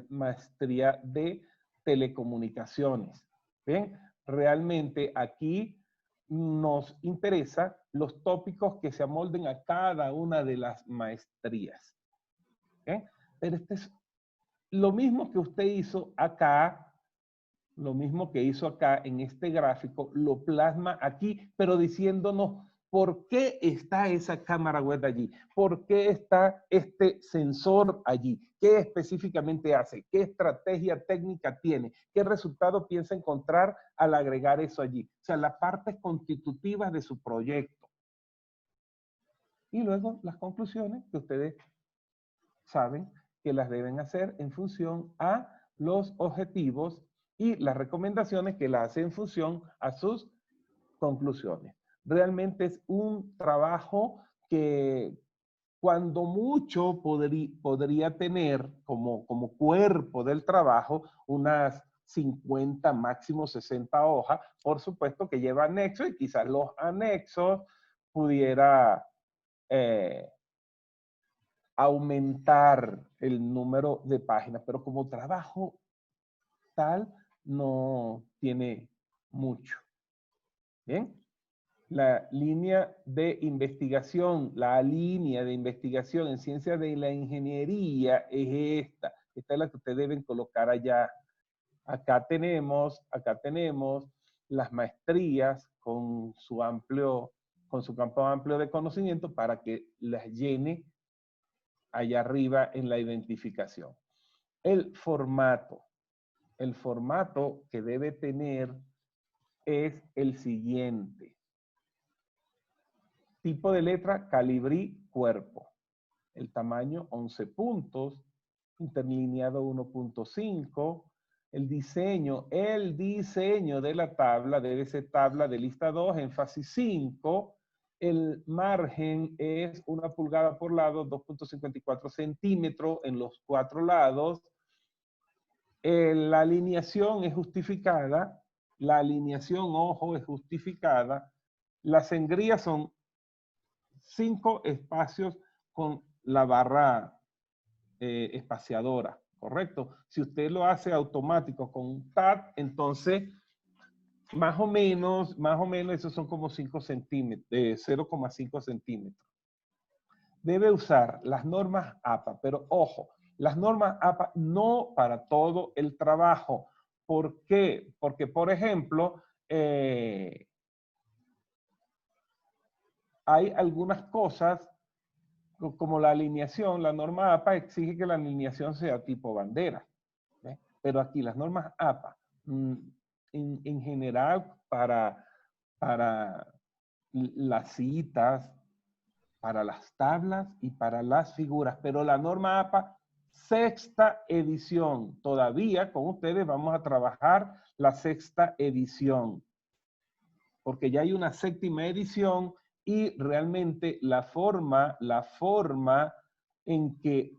maestría de telecomunicaciones. ¿Bien? Realmente aquí nos interesa los tópicos que se amolden a cada una de las maestrías. ¿Okay? Pero este es lo mismo que usted hizo acá, en este gráfico, lo plasma aquí, pero diciéndonos por qué está esa cámara web allí, por qué está este sensor allí, qué específicamente hace, qué estrategia técnica tiene, qué resultado piensa encontrar al agregar eso allí. O sea, la parte constitutiva de su proyecto. Y luego las conclusiones que ustedes saben que las deben hacer en función a los objetivos y las recomendaciones que la hacen en función a sus conclusiones. Realmente es un trabajo que cuando mucho podría tener como cuerpo del trabajo unas 50, máximo 60 hojas. Por supuesto que lleva anexos y quizás los anexos pudiera aumentar el número de páginas, pero como trabajo tal no tiene mucho. Bien, la línea de investigación en ciencias de la ingeniería es esta. Esta es la que ustedes deben colocar allá. Acá tenemos las maestrías con su campo amplio de conocimiento para que las llene allá arriba en la identificación. El formato que debe tener es el siguiente. Tipo de letra, calibrí, cuerpo. El tamaño, 11 puntos. Interlineado 1.5. El diseño de la tabla debe ser tabla de lista 2, énfasis 5. El margen es 1 pulgada por lado, 2.54 centímetros en los 4 lados. La alineación es justificada. La alineación, ojo, es justificada. Las engrías son 5 espacios con la barra espaciadora, ¿correcto? Si usted lo hace automático con Tab, entonces más o menos esos son como 5 centímetros, 0,5 centímetros. Debe usar las normas APA, pero ojo, las normas APA no para todo el trabajo. ¿Por qué? Porque, por ejemplo, hay algunas cosas como la alineación. La norma APA exige que la alineación sea tipo bandera. ¿Ve? Pero aquí las normas APA, en general para las citas, para las tablas y para las figuras. Pero la norma APA, 6ª edición. Todavía con ustedes vamos a trabajar la 6ª edición. porque ya hay una séptima edición y realmente la forma en que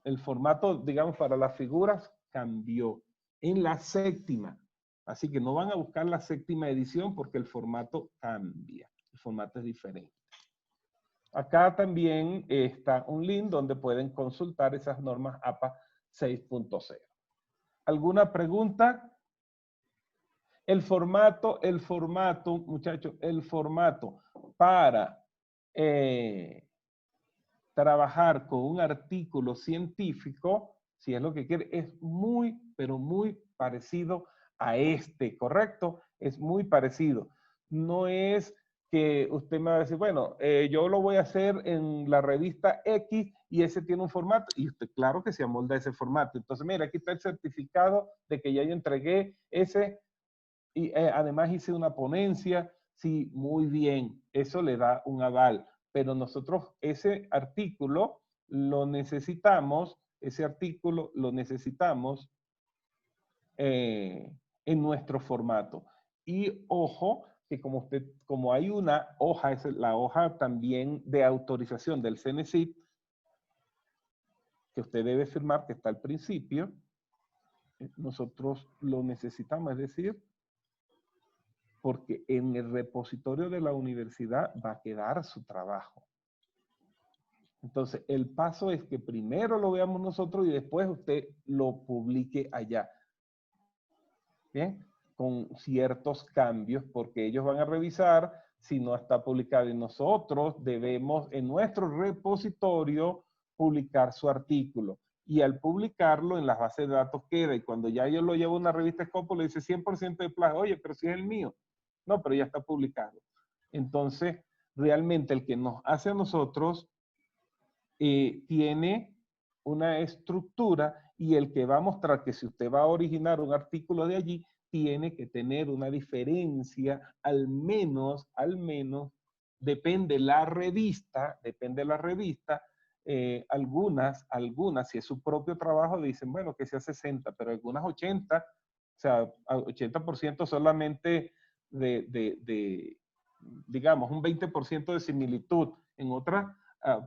el formato, digamos, para las figuras cambió en la séptima. Así que no van a buscar la séptima edición porque el formato cambia, el formato es diferente. Acá también está un link donde pueden consultar esas normas APA 6.0. ¿Alguna pregunta? El formato, muchachos, el formato para trabajar con un artículo científico, si es lo que quiere, es muy, pero muy parecido a este, ¿correcto? Es muy parecido. No es que usted me va a decir, bueno, yo lo voy a hacer en la revista X y ese tiene un formato, y usted claro que se amolda a ese formato. Entonces, mira, aquí está el certificado de que ya yo entregué ese, y además hice una ponencia. Sí, muy bien, eso le da un aval. Pero nosotros ese artículo lo necesitamos, en nuestro formato. Y ojo, que como hay una hoja, es la hoja también de autorización del CNCIT, que usted debe firmar, que está al principio, nosotros lo necesitamos, es decir, porque en el repositorio de la universidad va a quedar su trabajo. Entonces, el paso es que primero lo veamos nosotros y después usted lo publique allá. ¿Bien? Con ciertos cambios, porque ellos van a revisar si no está publicado y nosotros debemos en nuestro repositorio publicar su artículo. Y al publicarlo en las bases de datos queda, y cuando ya yo lo llevo a una revista Scopus le dice 100% de plagio. Oye, pero si es el mío. No, pero ya está publicado. Entonces, realmente el que nos hace a nosotros tiene una estructura, y el que va a mostrar que si usted va a originar un artículo de allí, tiene que tener una diferencia, al menos, depende la revista, algunas, si es su propio trabajo, dicen, bueno, que sea 60, pero algunas 80, o sea, 80% solamente digamos, un 20% de similitud. En otras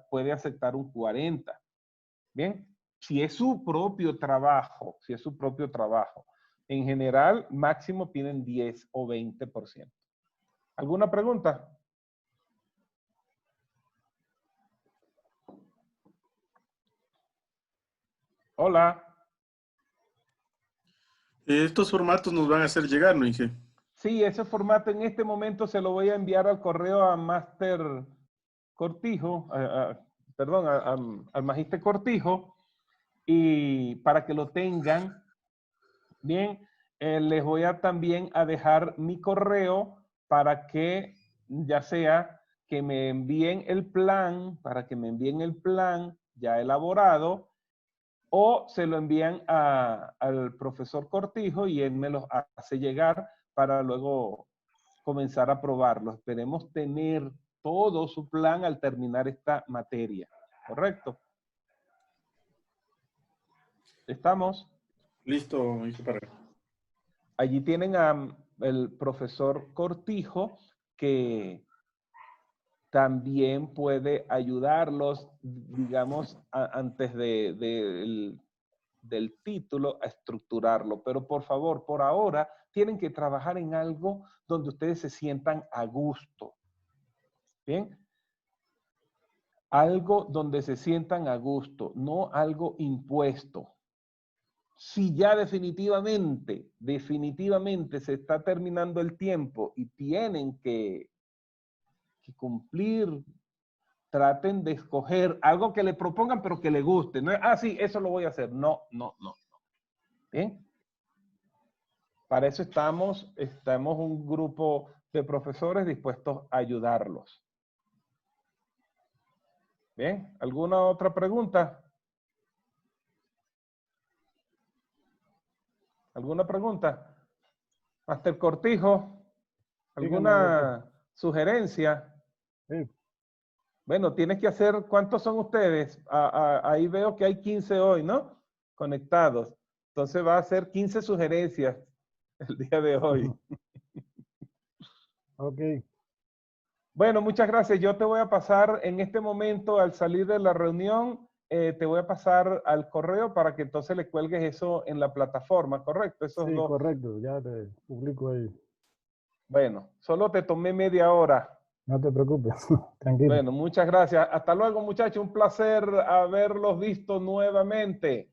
puede aceptar un 40%. Bien, si es su propio trabajo, en general, máximo piden 10 o 20%. ¿Alguna pregunta? Hola. Estos formatos nos van a hacer llegar, ¿no, Inge? Sí, ese formato en este momento se lo voy a enviar al correo a Máster Cortijo, al Magíster Cortijo, y para que lo tengan. Bien, les voy a también a dejar mi correo para que ya sea que me envíen el plan, ya elaborado, o se lo envían al profesor Cortijo y él me los hace llegar para luego comenzar a probarlo. Esperemos tener todo su plan al terminar esta materia. ¿Correcto? ¿Estamos? Listo, para. Allí tienen al profesor Cortijo, que también puede ayudarlos, digamos, antes del título, a estructurarlo. Pero por favor, por ahora, tienen que trabajar en algo donde ustedes se sientan a gusto. ¿Bien? Algo donde se sientan a gusto, no algo impuesto. Si ya definitivamente se está terminando el tiempo y tienen que cumplir, traten de escoger algo que le propongan pero que le guste. No es, sí, eso lo voy a hacer. No. ¿Bien? Para eso estamos un grupo de profesores dispuestos a ayudarlos. ¿Bien? ¿Alguna otra pregunta? ¿Alguna pregunta? Máster Cortijo, ¿alguna sugerencia? Sí. Bueno, tienes que hacer, ¿cuántos son ustedes? Ahí veo que hay 15 hoy, ¿no? Conectados. Entonces va a hacer 15 sugerencias el día de hoy. Ok. Bueno, muchas gracias. Yo te voy a pasar en este momento, al salir de la reunión, te voy a pasar al correo para que entonces le cuelgues eso en la plataforma, ¿correcto? Esos Sí, dos. correcto, ya te publico ahí. Bueno, solo te tomé media hora. No te preocupes, tranquilo. Bueno, muchas gracias. Hasta luego, muchachos. Un placer haberlos visto nuevamente.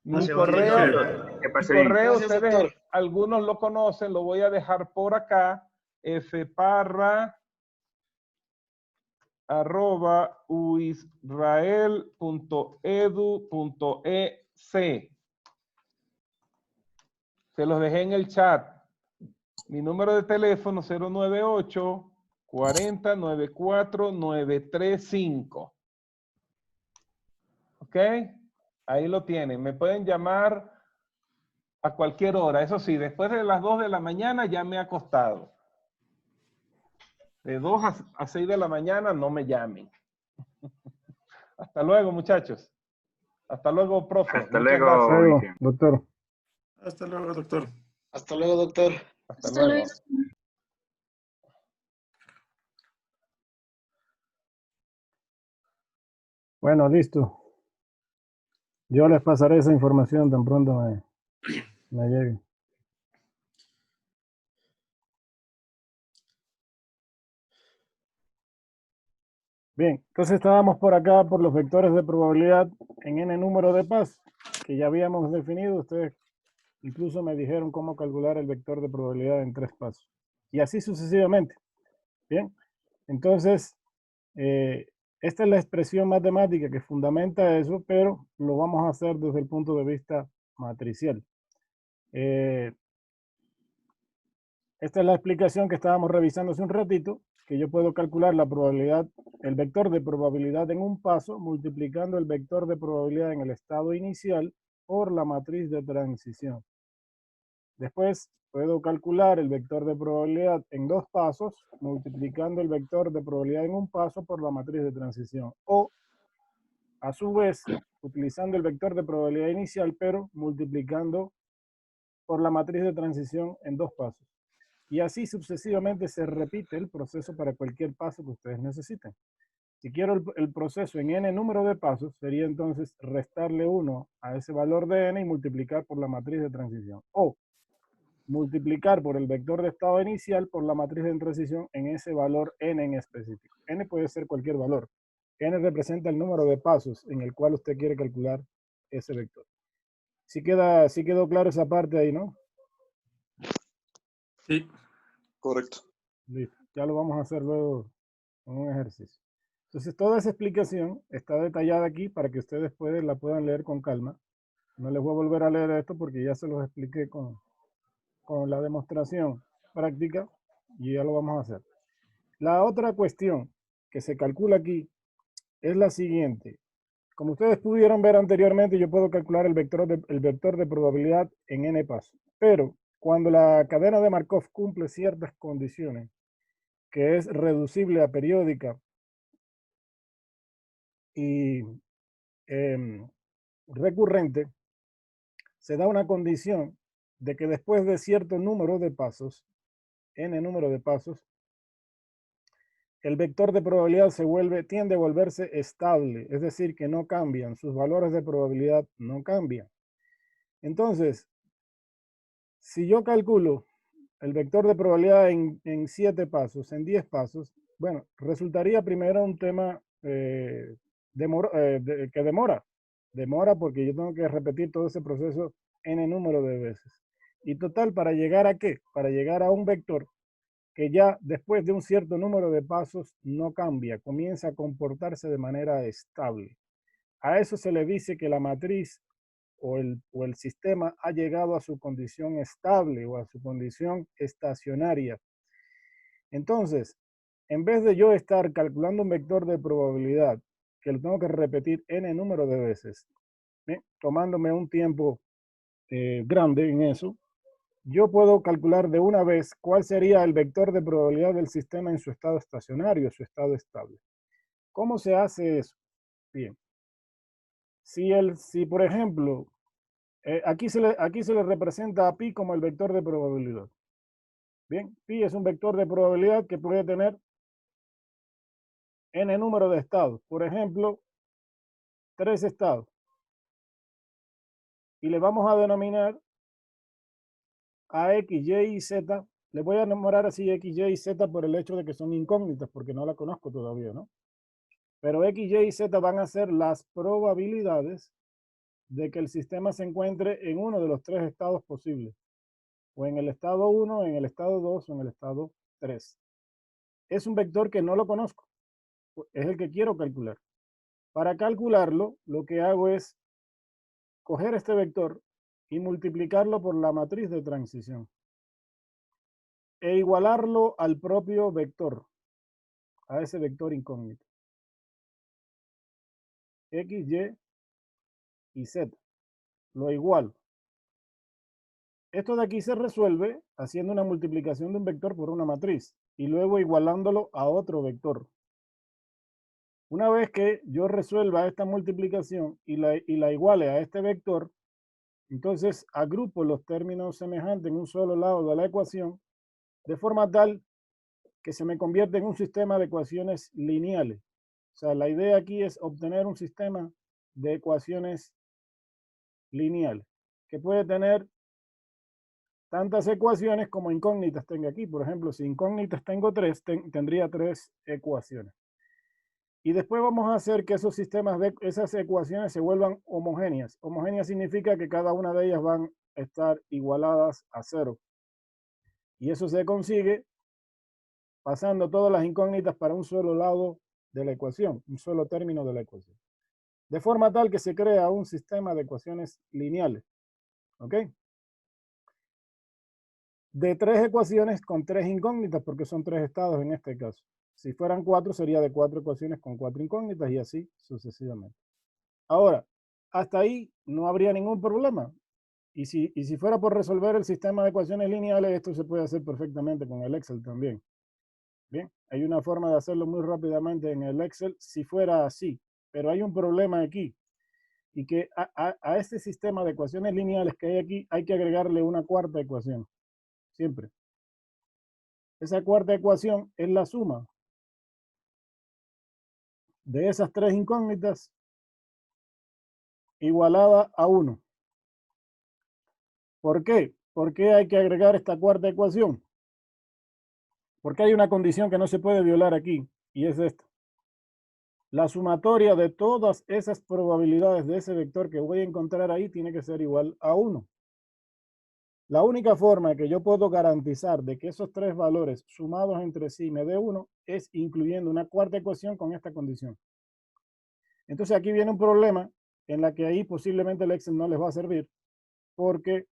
Mi Pase buen día, correo, doctor. Que mi pase bien. correo, Gracias, ustedes, doctor. algunos lo conocen, lo voy a dejar por acá. fparra@uisrael.edu.ec. Se los dejé en el chat. Mi número de teléfono 098 40 94 935. ¿Ok? Ahí lo tienen. Me pueden llamar a cualquier hora. Eso sí, después de las 2 de la mañana ya me he acostado. De 2 a 6 de la mañana no me llamen. Hasta luego, muchachos. Hasta luego, profe. Hasta Muchas luego, gracias. Luego, Vivian. doctor. Hasta luego, doctor. Hasta luego, doctor. Hasta luego. Bueno, listo. Yo les pasaré esa información tan pronto me llegue. Bien, entonces estábamos por acá por los vectores de probabilidad en n número de pasos que ya habíamos definido. Ustedes incluso me dijeron cómo calcular el vector de probabilidad en 3 pasos. Y así sucesivamente. Bien, entonces, esta es la expresión matemática que fundamenta eso, pero lo vamos a hacer desde el punto de vista matricial. Esta es la explicación que estábamos revisando hace un ratito, que yo puedo calcular la probabilidad, el vector de probabilidad en un paso, multiplicando el vector de probabilidad en el estado inicial por la matriz de transición. Después puedo calcular el vector de probabilidad en 2 pasos, multiplicando el vector de probabilidad en un paso por la matriz de transición. O, a su vez, utilizando el vector de probabilidad inicial, pero multiplicando por la matriz de transición en 2 pasos. Y así sucesivamente se repite el proceso para cualquier paso que ustedes necesiten. Si quiero el proceso en n número de pasos, sería entonces restarle 1 a ese valor de n y multiplicar por la matriz de transición. O multiplicar por el vector de estado inicial por la matriz de transición en ese valor n en específico. N puede ser cualquier valor. N representa el número de pasos en el cual usted quiere calcular ese vector. Sí quedó claro esa parte ahí, ¿no? Sí. Correcto. Listo. Ya lo vamos a hacer luego en un ejercicio. Entonces, toda esa explicación está detallada aquí para que ustedes la puedan leer con calma. No les voy a volver a leer esto porque ya se los expliqué con la demostración práctica y ya lo vamos a hacer. La otra cuestión que se calcula aquí es la siguiente. Como ustedes pudieron ver anteriormente, yo puedo calcular el vector de probabilidad en n pasos. Pero cuando la cadena de Markov cumple ciertas condiciones, que es reducible a periódica y recurrente, se da una condición de que después de cierto número de pasos, n número de pasos, el vector de probabilidad tiende a volverse estable, es decir, que no cambian, sus valores de probabilidad no cambian. Entonces, si yo calculo el vector de probabilidad en 7 pasos, en 10 pasos, bueno, resultaría primero un tema que demora. Demora porque yo tengo que repetir todo ese proceso n número de veces. Y total, ¿para llegar a qué? Para llegar a un vector que ya después de un cierto número de pasos no cambia, comienza a comportarse de manera estable. A eso se le dice que la matriz o el sistema ha llegado a su condición estable o a su condición estacionaria. Entonces, en vez de yo estar calculando un vector de probabilidad, que lo tengo que repetir n número de veces, tomándome un tiempo grande en eso, yo puedo calcular de una vez cuál sería el vector de probabilidad del sistema en su estado estacionario, su estado estable. ¿Cómo se hace eso? Bien. Si por ejemplo, aquí se le representa a pi como el vector de probabilidad. Bien, pi es un vector de probabilidad que puede tener n número de estados. Por ejemplo, 3 estados. Y le vamos a denominar a X, Y y Z. Le voy a nombrar así X, Y y Z por el hecho de que son incógnitas, porque no la conozco todavía, ¿no? Pero X, Y y Z van a ser las probabilidades de que el sistema se encuentre en uno de los 3 estados posibles. O en el estado 1, en el estado 2 o en el estado 3. Es un vector que no lo conozco. Es el que quiero calcular. Para calcularlo, lo que hago es coger este vector y multiplicarlo por la matriz de transición e igualarlo al propio vector, a ese vector incógnito. X, Y y Z. Lo igualo. Esto de aquí se resuelve haciendo una multiplicación de un vector por una matriz y luego igualándolo a otro vector. Una vez que yo resuelva esta multiplicación y la iguale a este vector, entonces agrupo los términos semejantes en un solo lado de la ecuación de forma tal que se me convierte en un sistema de ecuaciones lineales. O sea, la idea aquí es obtener un sistema de ecuaciones lineales que puede tener tantas ecuaciones como incógnitas tenga aquí. Por ejemplo, si incógnitas tengo 3, tendría 3 ecuaciones. Y después vamos a hacer que esos sistemas de esas ecuaciones se vuelvan homogéneas. Homogéneas significa que cada una de ellas van a estar igualadas a 0. Y eso se consigue pasando todas las incógnitas para un solo lado de la ecuación, un solo término de la ecuación. De forma tal que se crea un sistema de ecuaciones lineales. ¿Ok? De 3 ecuaciones con 3 incógnitas, porque son 3 estados en este caso. Si fueran 4, sería de 4 ecuaciones con 4 incógnitas y así sucesivamente. Ahora, hasta ahí no habría ningún problema. Y si fuera por resolver el sistema de ecuaciones lineales, esto se puede hacer perfectamente con el Excel también. Bien, hay una forma de hacerlo muy rápidamente en el Excel si fuera así, pero hay un problema aquí. Y que a este sistema de ecuaciones lineales que hay aquí hay que agregarle una cuarta ecuación, siempre. Esa cuarta ecuación es la suma de esas 3 incógnitas igualada a 1. ¿Por qué? ¿Por qué hay que agregar esta cuarta ecuación? Porque hay una condición que no se puede violar aquí, y es esta. La sumatoria de todas esas probabilidades de ese vector que voy a encontrar ahí tiene que ser igual a 1. La única forma que yo puedo garantizar de que esos 3 valores sumados entre sí me dé 1 es incluyendo una cuarta ecuación con esta condición. Entonces aquí viene un problema en la que ahí posiblemente el Excel no les va a servir porque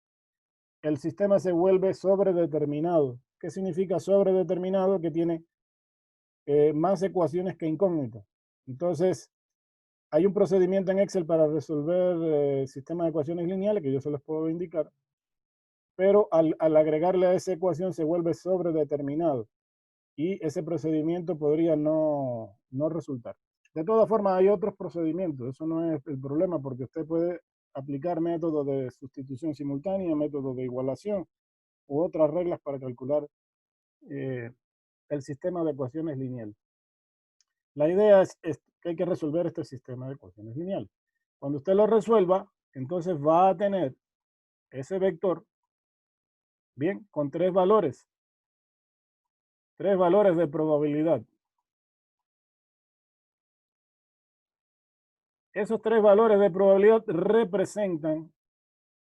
el sistema se vuelve sobredeterminado. ¿Qué significa sobredeterminado? Que tiene más ecuaciones que incógnitas. Entonces, hay un procedimiento en Excel para resolver sistemas de ecuaciones lineales que yo se los puedo indicar, pero al agregarle a esa ecuación se vuelve sobredeterminado y ese procedimiento podría no resultar. De todas formas, hay otros procedimientos, eso no es el problema porque usted puede aplicar métodos de sustitución simultánea, métodos de igualación u otras reglas para calcular el sistema de ecuaciones lineales. La idea es que hay que resolver este sistema de ecuaciones lineales. Cuando usted lo resuelva, entonces va a tener ese vector, bien, con 3 valores. 3 valores de probabilidad. Esos 3 valores de probabilidad representan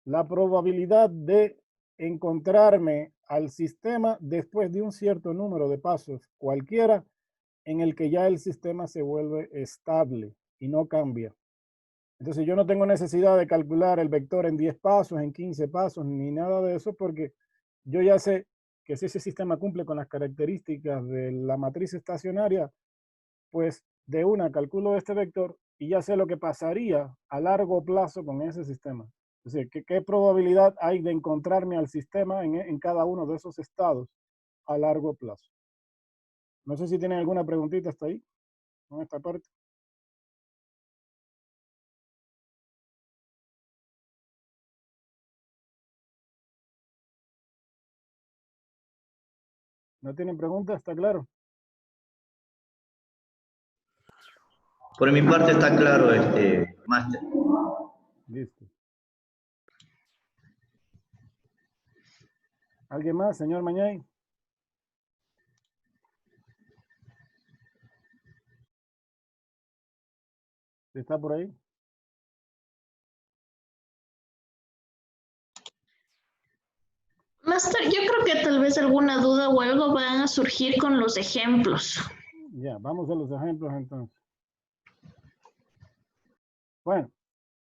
la probabilidad de encontrarme al sistema después de un cierto número de pasos, cualquiera, en el que ya el sistema se vuelve estable y no cambia. Entonces yo no tengo necesidad de calcular el vector en 10 pasos, en 15 pasos, ni nada de eso, porque yo ya sé que si ese sistema cumple con las características de la matriz estacionaria, pues de una calculo este vector y ya sé lo que pasaría a largo plazo con ese sistema. Es decir, ¿qué probabilidad hay de encontrarme al sistema en cada uno de esos estados a largo plazo? No sé si tienen alguna preguntita hasta ahí, con esta parte. ¿No tienen preguntas? ¿Está claro? Por mi parte está claro, máster. Listo. ¿Alguien más, señor Mañay? ¿Está por ahí? Master, yo creo que tal vez alguna duda o algo van a surgir con los ejemplos. Ya, vamos a los ejemplos entonces. Bueno,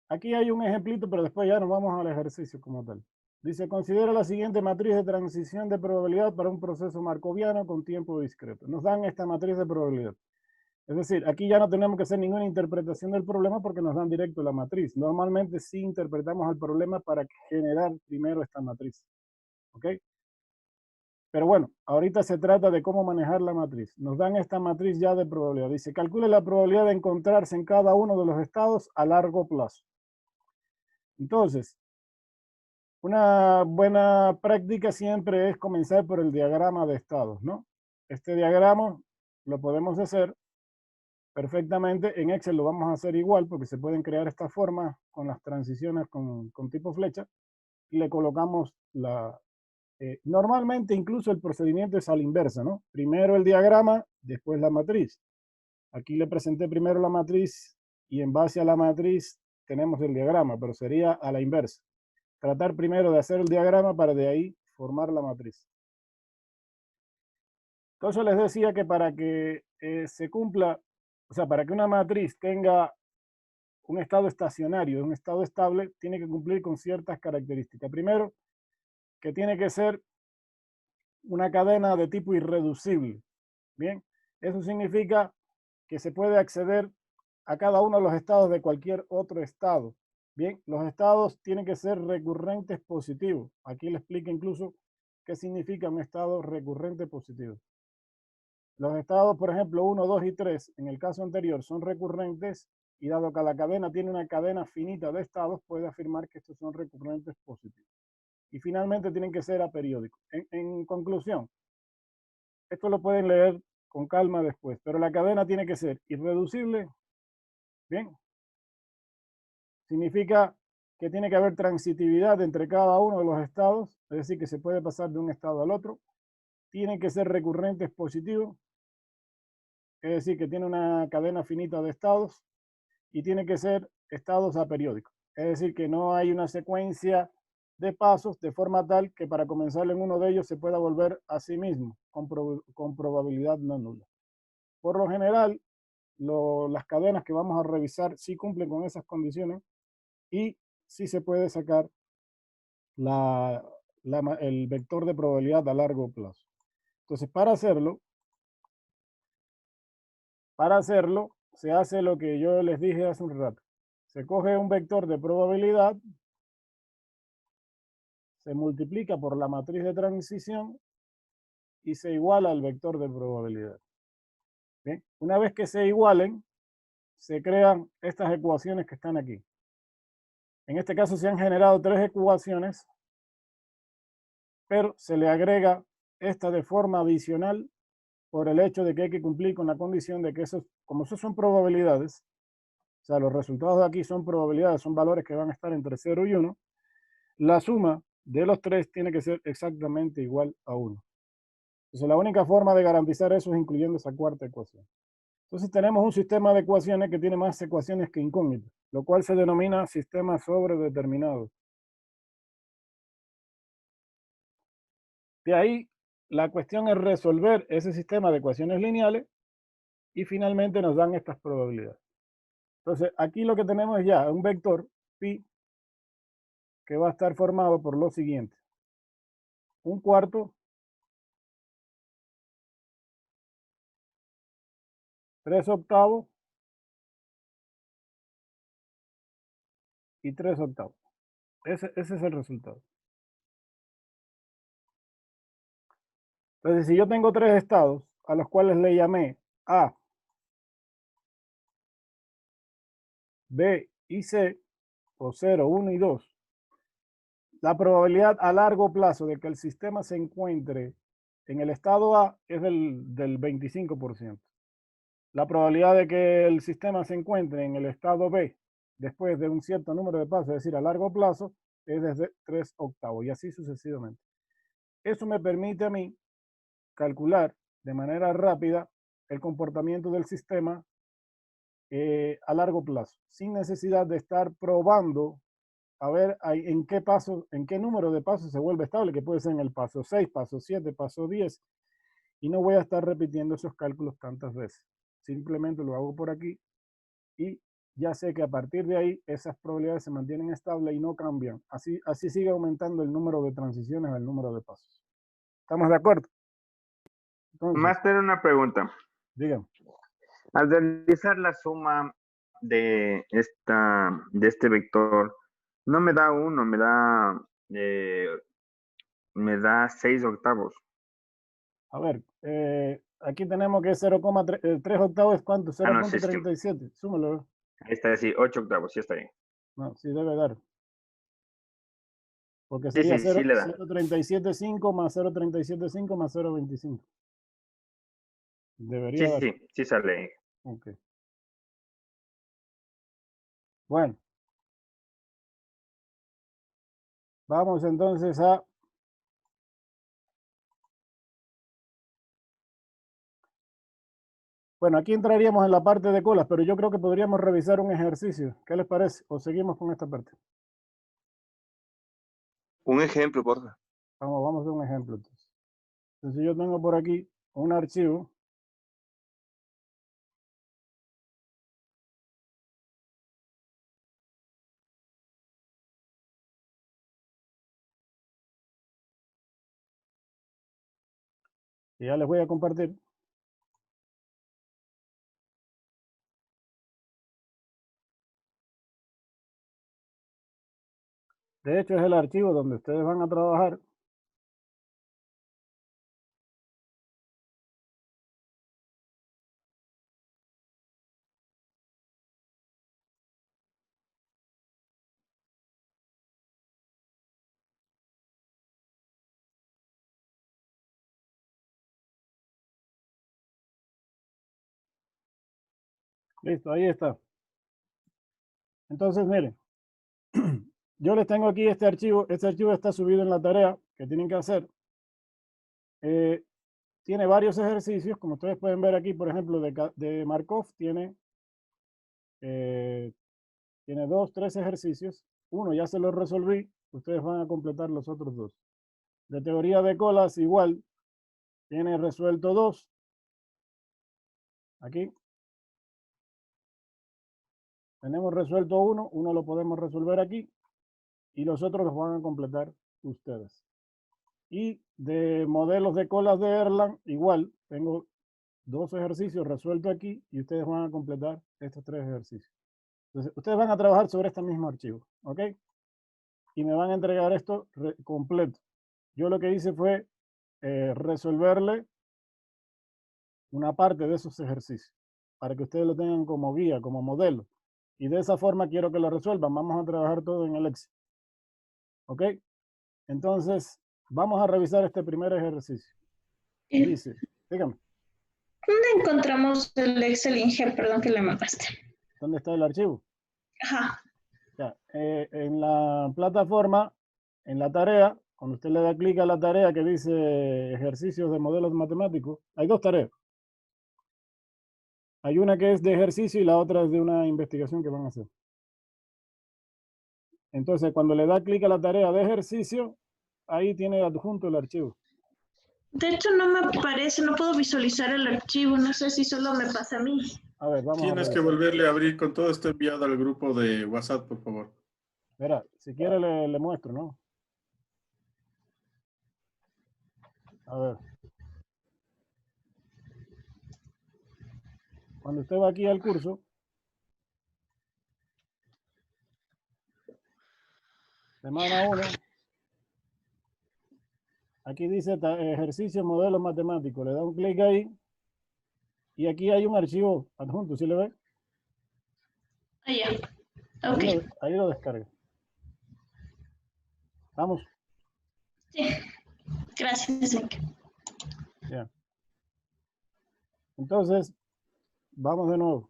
aquí hay un ejemplito, pero después ya nos vamos al ejercicio como tal. Dice, considera la siguiente matriz de transición de probabilidad para un proceso markoviano con tiempo discreto. Nos dan esta matriz de probabilidad. Es decir, aquí ya no tenemos que hacer ninguna interpretación del problema porque nos dan directo la matriz. Normalmente sí interpretamos el problema para generar primero esta matriz. ¿Ok? Pero bueno, ahorita se trata de cómo manejar la matriz. Nos dan esta matriz ya de probabilidad. Dice, calcule la probabilidad de encontrarse en cada uno de los estados a largo plazo. Entonces, una buena práctica siempre es comenzar por el diagrama de estados, ¿no? Este diagrama lo podemos hacer perfectamente. En Excel lo vamos a hacer igual porque se pueden crear estas formas con las transiciones con tipo flecha y le colocamos la... normalmente incluso el procedimiento es a la inversa, ¿no? Primero el diagrama, después la matriz. Aquí le presenté primero la matriz y en base a la matriz tenemos el diagrama, pero sería a la inversa. Tratar primero de hacer el diagrama para de ahí formar la matriz. Entonces les decía que para que se cumpla, o sea, para que una matriz tenga un estado estacionario, un estado estable, tiene que cumplir con ciertas características. Primero, que tiene que ser una cadena de tipo irreducible. Bien, eso significa que se puede acceder a cada uno de los estados de cualquier otro estado. Bien, los estados tienen que ser recurrentes positivos. Aquí le explico incluso qué significa un estado recurrente positivo. Los estados, por ejemplo, 1, 2 y 3, en el caso anterior, son recurrentes y dado que la cadena tiene una cadena finita de estados, puede afirmar que estos son recurrentes positivos. Y finalmente tienen que ser aperiódicos. En conclusión, esto lo pueden leer con calma después, pero la cadena tiene que ser irreducible. Bien. Significa que tiene que haber transitividad entre cada uno de los estados, es decir, que se puede pasar de un estado al otro. Tienen que ser recurrentes positivos, es decir, que tiene una cadena finita de estados, y tiene que ser estados aperiódicos, es decir, que no hay una secuencia de pasos de forma tal que para comenzar en uno de ellos se pueda volver a sí mismo con probabilidad no nula. Por lo general, las cadenas que vamos a revisar sí cumplen con esas condiciones y sí se puede sacar el vector de probabilidad a largo plazo. Entonces, para hacerlo, se hace lo que yo les dije hace un rato. Se coge un vector de probabilidad, se multiplica por la matriz de transición y se iguala al vector de probabilidad. ¿Bien? Una vez que se igualen, se crean estas ecuaciones que están aquí. En este caso se han generado 3 ecuaciones, pero se le agrega esta de forma adicional por el hecho de que hay que cumplir con la condición de que como esos son probabilidades, o sea, los resultados de aquí son probabilidades, son valores que van a estar entre 0 y 1, la suma de los 3 tiene que ser exactamente igual a 1. Entonces, la única forma de garantizar eso es incluyendo esa cuarta ecuación. Entonces, tenemos un sistema de ecuaciones que tiene más ecuaciones que incógnitas, lo cual se denomina sistema sobredeterminado. De ahí, la cuestión es resolver ese sistema de ecuaciones lineales y finalmente nos dan estas probabilidades. Entonces, aquí lo que tenemos es ya un vector pi que va a estar formado por lo siguiente. 1/4, 3/8 y 3/8. Ese es el resultado. Entonces, si yo tengo 3 estados a los cuales le llamé A, B y C, o 0, 1 y 2, la probabilidad a largo plazo de que el sistema se encuentre En el estado A es del 25%. La probabilidad de que el sistema se encuentre en el estado B después de un cierto número de pasos, es decir, a largo plazo, es desde 3/8 y así sucesivamente. Eso me permite a mí calcular de manera rápida el comportamiento del sistema a largo plazo, sin necesidad de estar probando a ver en qué paso, en qué número de pasos se vuelve estable, que puede ser en el paso 6, paso 7, paso 10, y no voy a estar repitiendo esos cálculos tantas veces. Simplemente lo hago por aquí y ya sé que a partir de ahí esas probabilidades se mantienen estables y no cambian. Así sigue aumentando el número de transiciones o el número de pasos. ¿Estamos de acuerdo? Entonces, Máster, una pregunta. Dígame. Al realizar la suma de este vector, no me da 1, me da 6/8. A ver, aquí tenemos que 0,3/8 es ¿cuánto? Ah, no, 0,37. Súmalo. Ahí está, sí, 8/8, sí está bien. No, sí debe dar. Porque Sí, sería sí le da. 0,375 más 0,375 más 0,25. Debería Sí, dar. sí, sí sale. Ok. Bueno. Vamos entonces a... Bueno, aquí entraríamos en la parte de colas, pero yo creo que podríamos revisar un ejercicio. ¿Qué les parece? ¿O seguimos con esta parte? Un ejemplo, por favor. Vamos a hacer un ejemplo entonces. Entonces yo tengo por aquí un archivo. Y ya les voy a compartir. De hecho, es el archivo donde ustedes van a trabajar. Listo, ahí está. Entonces, miren, yo les tengo aquí este archivo está subido en la tarea que tienen que hacer. Tiene varios ejercicios, como ustedes pueden ver aquí, por ejemplo, de Markov tiene 2, 3 ejercicios. Uno ya se los resolví, ustedes van a completar los otros 2. De teoría de colas igual, tiene resuelto 2. Aquí. Tenemos resuelto uno lo podemos resolver aquí y los otros los van a completar ustedes. Y de modelos de colas de Erlang, igual, tengo 2 ejercicios resueltos aquí y ustedes van a completar estos 3 ejercicios. Entonces, ustedes van a trabajar sobre este mismo archivo, ¿ok? Y me van a entregar esto completo. Yo lo que hice fue resolverle una parte de esos ejercicios para que ustedes lo tengan como guía, como modelo. Y de esa forma quiero que lo resuelvan. Vamos a trabajar todo en el Excel. ¿Ok? Entonces, vamos a revisar este primer ejercicio. Dice, dígame. ¿Dónde encontramos el Excel Inge? Perdón que le mandaste. ¿Dónde está el archivo? Ajá. Ya, en la plataforma, en la tarea, cuando usted le da clic a la tarea que dice ejercicios de modelos matemáticos, hay 2 tareas. Hay una que es de ejercicio y la otra es de una investigación que van a hacer. Entonces, cuando le da clic a la tarea de ejercicio, ahí tiene adjunto el archivo. De hecho, no me aparece, no puedo visualizar el archivo. No sé si solo me pasa a mí. A ver, vamos Tienes que volverle a abrir con todo esto enviado al grupo de WhatsApp, por favor. Verá, si quiere le muestro, ¿no? A ver. Cuando usted va aquí al curso, semana 1, aquí dice ejercicio modelo matemático. Le da un clic ahí y aquí hay un archivo adjunto, ¿sí le ve? Ah, ya. Ok. Ahí lo descarga. ¿Vamos? Sí. Gracias. Entonces, vamos de nuevo.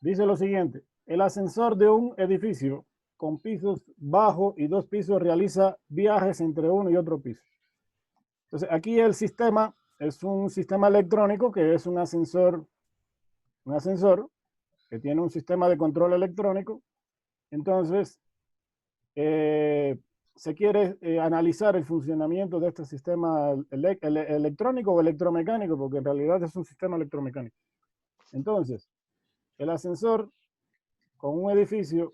Dice lo siguiente. El ascensor de un edificio con pisos bajo y 2 pisos realiza viajes entre uno y otro piso. Entonces, aquí el sistema es un sistema electrónico que es un ascensor que tiene un sistema de control electrónico. Entonces, se quiere analizar el funcionamiento de este sistema electrónico o electromecánico, porque en realidad es un sistema electromecánico. Entonces, el ascensor con un edificio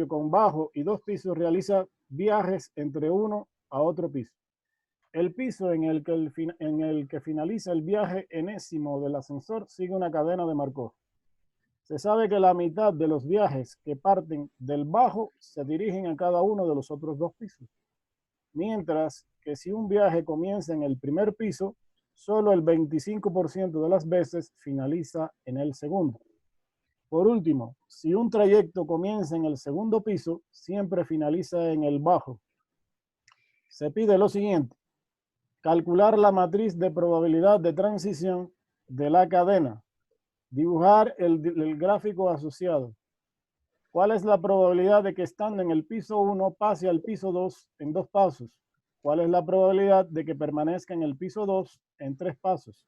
con bajo y 2 pisos realiza viajes entre uno a otro piso. El piso en el que finaliza el viaje enésimo del ascensor sigue una cadena de Markov. Se sabe que la mitad de los viajes que parten del bajo se dirigen a cada uno de los otros 2 pisos. Mientras que si un viaje comienza en el primer piso, solo el 25% de las veces finaliza en el segundo. Por último, si un trayecto comienza en el segundo piso, siempre finaliza en el bajo. Se pide lo siguiente: calcular la matriz de probabilidad de transición de la cadena. Dibujar el gráfico asociado. ¿Cuál es la probabilidad de que estando en el piso 1 pase al piso 2 en 2 pasos? ¿Cuál es la probabilidad de que permanezca en el piso 2 en 3 pasos?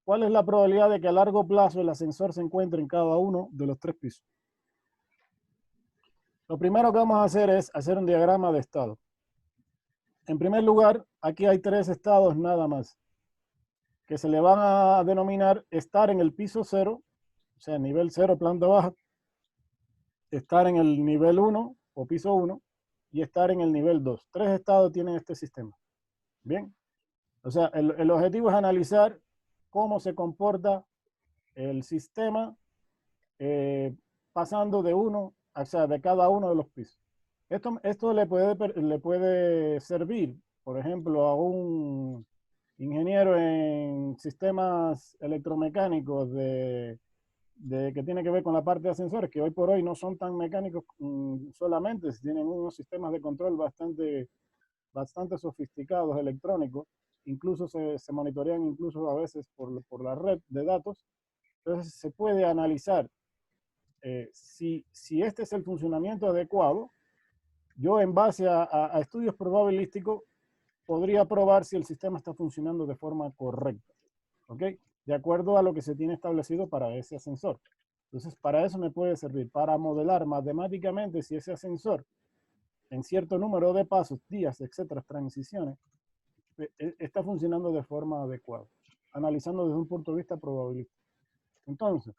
¿Cuál es la probabilidad de que a largo plazo el ascensor se encuentre en cada uno de los 3 pisos? Lo primero que vamos a hacer es hacer un diagrama de estado. En primer lugar, aquí hay 3 estados nada más, que se le van a denominar estar en el piso 0, o sea, nivel 0, planta baja, estar en el nivel 1 o piso 1 y estar en el nivel 2. 3 estados tienen este sistema. Bien. O sea, el objetivo es analizar cómo se comporta el sistema pasando de de cada uno de los pisos. Esto le puede servir, por ejemplo, a un ingeniero en sistemas electromecánicos que tiene que ver con la parte de ascensores, que hoy por hoy no son tan mecánicos solamente, tienen unos sistemas de control bastante sofisticados electrónicos, incluso se monitorean incluso a veces por la red de datos. Entonces se puede analizar si este es el funcionamiento adecuado. Yo en base a estudios probabilísticos podría probar si el sistema está funcionando de forma correcta, ¿ok? De acuerdo a lo que se tiene establecido para ese ascensor. Entonces, para eso me puede servir, para modelar matemáticamente si ese ascensor, en cierto número de pasos, días, etcétera, transiciones, está funcionando de forma adecuada, analizando desde un punto de vista probabilístico. Entonces,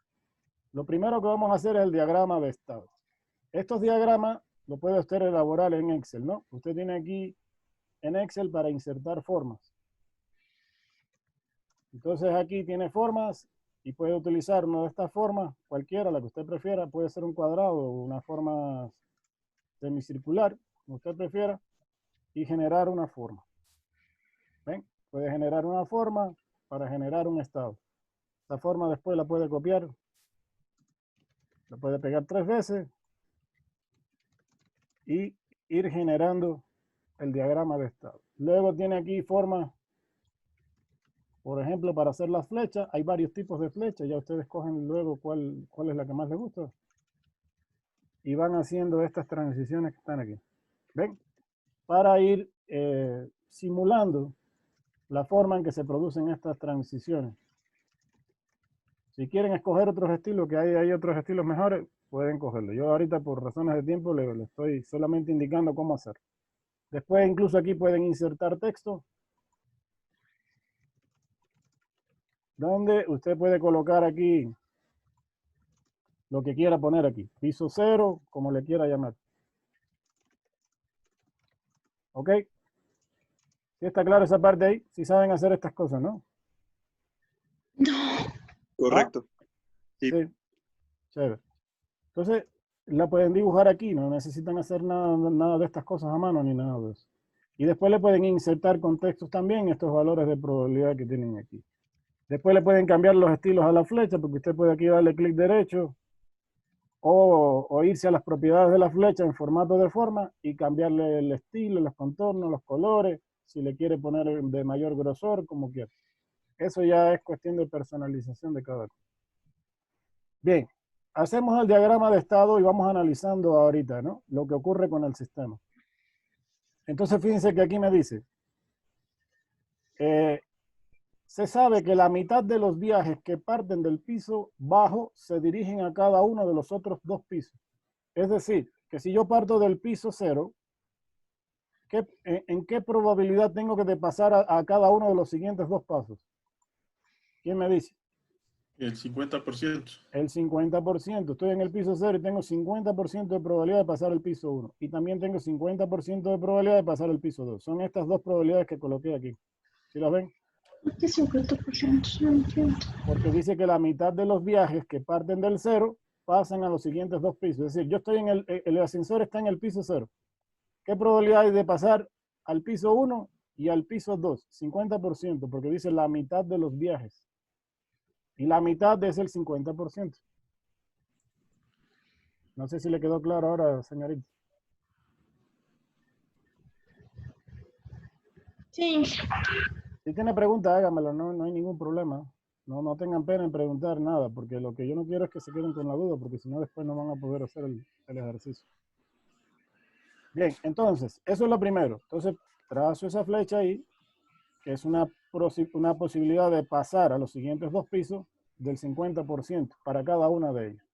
lo primero que vamos a hacer es el diagrama de estado. Estos diagramas lo puede usted elaborar en Excel, ¿no? Usted tiene aquí en Excel para insertar formas. Entonces aquí tiene formas y puede utilizar una de estas formas, cualquiera, la que usted prefiera. Puede ser un cuadrado o una forma semicircular, como usted prefiera, y generar una forma. ¿Ven? Puede generar una forma para generar un estado. Esta forma después la puede copiar, la puede pegar 3 veces y ir generando el diagrama de estado. Luego tiene aquí formas, por ejemplo, para hacer las flechas. Hay varios tipos de flechas, ya ustedes cogen luego cuál es la que más les gusta. Y van haciendo estas transiciones que están aquí. ¿Ven? Para ir simulando la forma en que se producen estas transiciones. Si quieren escoger otros estilos, que hay otros estilos mejores, pueden cogerlo. Yo ahorita por razones de tiempo le estoy solamente indicando cómo hacer. Después incluso aquí pueden insertar texto, donde usted puede colocar aquí lo que quiera poner aquí. Piso 0, como le quiera llamar. ¿Ok? ¿Sí está claro esa parte ahí? Sí saben hacer estas cosas, ¿no? Correcto. Sí. Chévere. Entonces, la pueden dibujar aquí, no necesitan hacer nada de estas cosas a mano ni nada de eso. Y después le pueden insertar contextos también, estos valores de probabilidad que tienen aquí. Después le pueden cambiar los estilos a la flecha, porque usted puede aquí darle clic derecho o irse a las propiedades de la flecha en formato de forma y cambiarle el estilo, los contornos, los colores, si le quiere poner de mayor grosor, como quiera. Eso ya es cuestión de personalización de cada cosa. Bien, hacemos el diagrama de estado y vamos analizando ahorita, ¿no? Lo que ocurre con el sistema. Entonces, fíjense que aquí me dice, se sabe que la mitad de los viajes que parten del piso bajo se dirigen a cada uno de los otros dos pisos. Es decir, que si yo parto del piso 0, ¿en qué probabilidad tengo que de pasar a cada uno de los siguientes dos pasos? ¿Quién me dice? El 50%. El 50%. Estoy en el piso 0 y tengo 50% de probabilidad de pasar al piso 1. Y también tengo 50% de probabilidad de pasar al piso 2. Son estas dos probabilidades que coloqué aquí. ¿Sí las ven? ¿Qué 50%? No entiendo. Porque dice que la mitad de los viajes que parten del 0 pasan a los siguientes dos pisos. Es decir, yo estoy en el ascensor está en el piso 0. ¿Qué probabilidad hay de pasar al piso 1 y al piso 2? 50%, porque dice la mitad de los viajes. Y la mitad es el 50%. No sé si le quedó claro ahora, señorita. Sí. Si tiene preguntas, hágamelo, no hay ningún problema. No tengan pena en preguntar nada, porque lo que yo no quiero es que se queden con la duda, porque si no después no van a poder hacer el ejercicio. Bien, entonces, eso es lo primero. Entonces, trazo esa flecha ahí, que es una posibilidad de pasar a los siguientes dos pisos del 50% para cada una de ellas.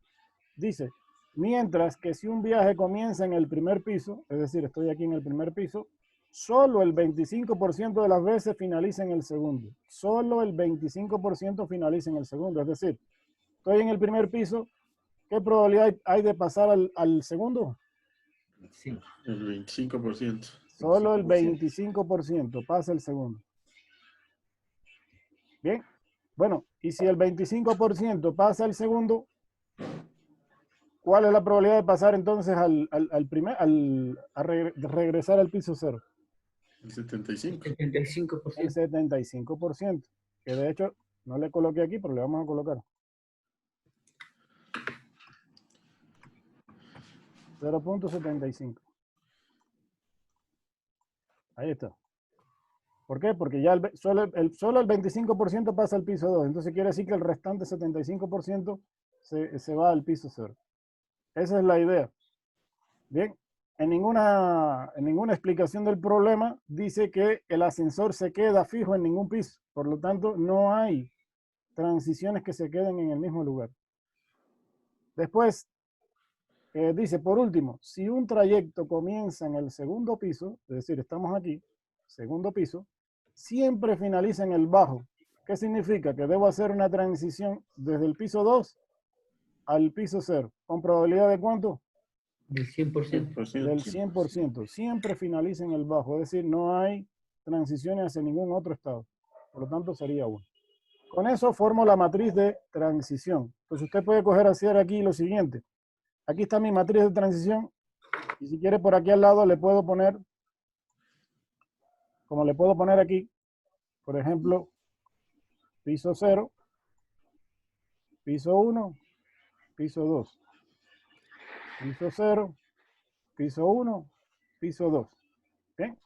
Dice, mientras que si un viaje comienza en el primer piso, es decir, estoy aquí en el primer piso, solo el 25% de las veces finaliza en el segundo. Solo el 25% finaliza en el segundo. Es decir, estoy en el primer piso, ¿qué probabilidad hay de pasar al segundo? Sí. El 25%. Solo el 25% pasa el segundo. Bien. Bueno, y si el 25% pasa el segundo, ¿cuál es la probabilidad de pasar entonces regresar al piso 0? El 75%. El 75%. Que de hecho, no le coloqué aquí, pero le vamos a colocar. 0.75. Ahí está. ¿Por qué? Porque ya solo el 25% pasa al piso 2. Entonces quiere decir que el restante 75% se va al piso 0. Esa es la idea. Bien. En ninguna explicación del problema dice que el ascensor se queda fijo en ningún piso. Por lo tanto, no hay transiciones que se queden en el mismo lugar. Después, dice, por último, si un trayecto comienza en el segundo piso, es decir, estamos aquí, segundo piso, siempre finaliza en el bajo. ¿Qué significa? Que debo hacer una transición desde el piso 2 al piso 0. ¿Con probabilidad de cuánto? Del 100%. Del 100%. Siempre finaliza en el bajo. Es decir, no hay transiciones hacia ningún otro estado. Por lo tanto, sería 1. Con eso formo la matriz de transición. Entonces, usted puede coger hacia aquí lo siguiente. Aquí está mi matriz de transición. Y si quiere, por aquí al lado le puedo poner, como le puedo poner aquí, por ejemplo, piso 0, piso 1, piso 2. Piso 0, piso 1, piso 2. ¿Bien?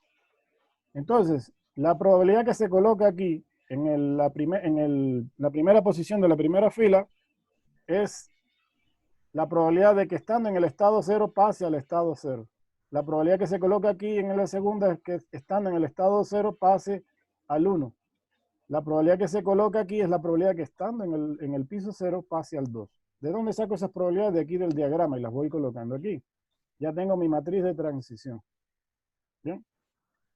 Entonces, la probabilidad que se coloca aquí en la primera posición de la primera fila es la probabilidad de que estando en el estado 0 pase al estado 0. La probabilidad que se coloca aquí en la segunda es que estando en el estado 0 pase al 1. La probabilidad que se coloca aquí es la probabilidad que estando en el piso 0 pase al 2. ¿De dónde saco esas probabilidades? De aquí del diagrama y las voy colocando aquí. Ya tengo mi matriz de transición. ¿Bien?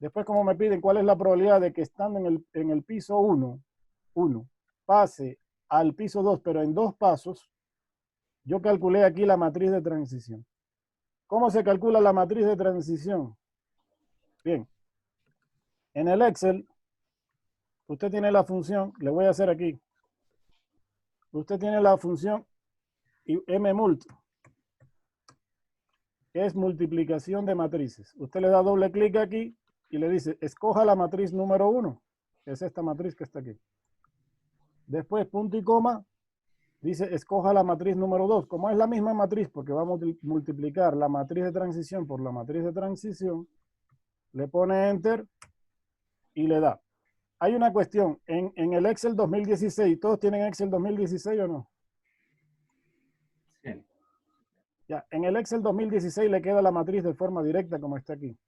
Después, como me piden cuál es la probabilidad de que estando en el piso 1 pase al piso 2, pero en 2 pasos, yo calculé aquí la matriz de transición. ¿Cómo se calcula la matriz de transición? Bien. En el Excel, usted tiene la función, le voy a hacer aquí. Usted tiene la función mmult, que es multiplicación de matrices. Usted le da doble clic aquí y le dice, escoja la matriz número 1, que es esta matriz que está aquí. Después, punto y coma, dice, escoja la matriz número 2. Como es la misma matriz, porque vamos a multiplicar la matriz de transición por la matriz de transición, le pone Enter y le da. hay una cuestión. En el Excel 2016, ¿todos tienen Excel 2016 o no? Sí. Ya, en el Excel 2016 le queda la matriz de forma directa como está aquí.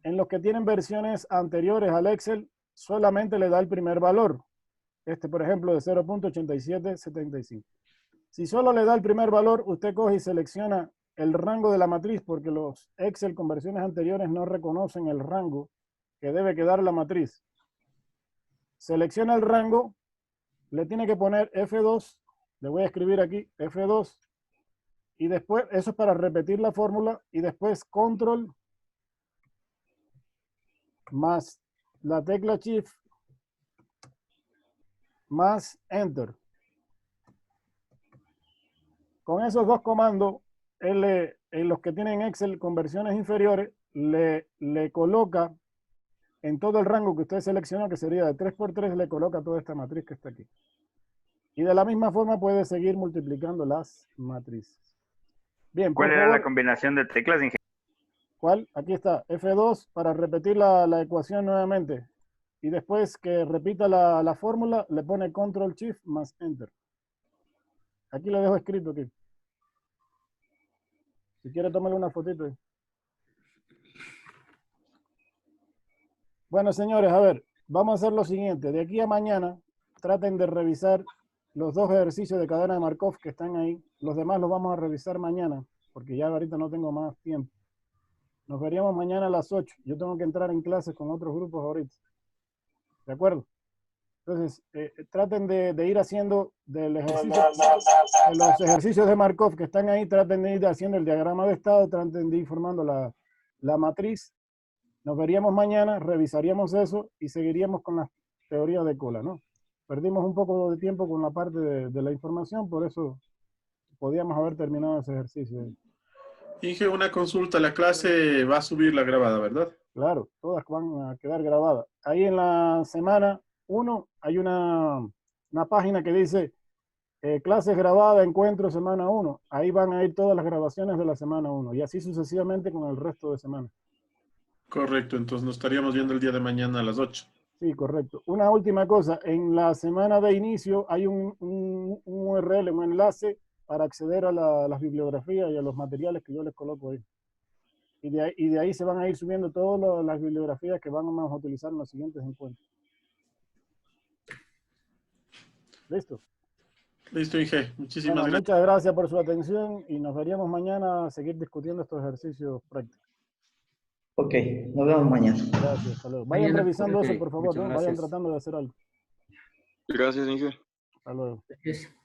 En los que tienen versiones anteriores al Excel, solamente le da el primer valor. Este, por ejemplo, de 0.8775. Si solo le da el primer valor, usted coge y selecciona el rango de la matriz, porque los Excel con versiones anteriores no reconocen el rango que debe quedar la matriz. Selecciona el rango, le tiene que poner F2, le voy a escribir aquí F2, y después, eso es para repetir la fórmula, y después Control más la tecla Shift más Enter. Con esos dos comandos, en los que tienen Excel con versiones inferiores, le coloca en todo el rango que usted seleccionó, que sería de 3×3, le coloca toda esta matriz que está aquí. Y de la misma forma puede seguir multiplicando las matrices. Bien, ¿Cuál por era favor, la combinación de teclas, ingeniero? ¿cuál? Aquí está, F2 para repetir la ecuación nuevamente. Y después que repita la fórmula, le pone Control Shift más Enter. Aquí le dejo escrito aquí. Si quiere, tómale una fotito ahí. Bueno, señores, a ver, vamos a hacer lo siguiente. De aquí a mañana, traten de revisar los dos ejercicios de cadena de Markov que están ahí. Los demás los vamos a revisar mañana, porque ya ahorita no tengo más tiempo. Nos veríamos mañana a las 8. Yo tengo que entrar en clases con otros grupos ahorita. ¿De acuerdo? Entonces, traten de ir haciendo del ejercicio, de los ejercicios de Markov que están ahí, traten de ir haciendo el diagrama de estado, traten de ir formando la matriz. Nos veríamos mañana, revisaríamos eso y seguiríamos con las teorías de cola, ¿no? Perdimos un poco de tiempo con la parte de la información, por eso podíamos haber terminado ese ejercicio. Inge, una consulta, la clase va a subir la grabada, ¿verdad? Claro, todas van a quedar grabadas. Ahí en la semana 1 hay una página que dice clases grabadas, encuentro semana 1. Ahí van a ir todas las grabaciones de la semana 1 y así sucesivamente con el resto de semana. Correcto, entonces nos estaríamos viendo el día de mañana a las 8. Sí, correcto. Una última cosa, en la semana de inicio hay un URL, un enlace para acceder a las bibliografías y a los materiales que yo les coloco ahí. Y de ahí se van a ir subiendo todas las bibliografías que vamos a utilizar en los siguientes encuentros. ¿Listo? Listo, Inge. Muchísimas Bueno, gracias. muchas gracias por su atención y nos veríamos mañana a seguir discutiendo estos ejercicios prácticos. Ok, nos vemos mañana. Gracias, hasta luego. Vayan Mañana, revisando ok, eso, por favor, muchas ¿no? Vayan gracias. tratando de hacer algo. Gracias, Inge. Hasta luego. Gracias.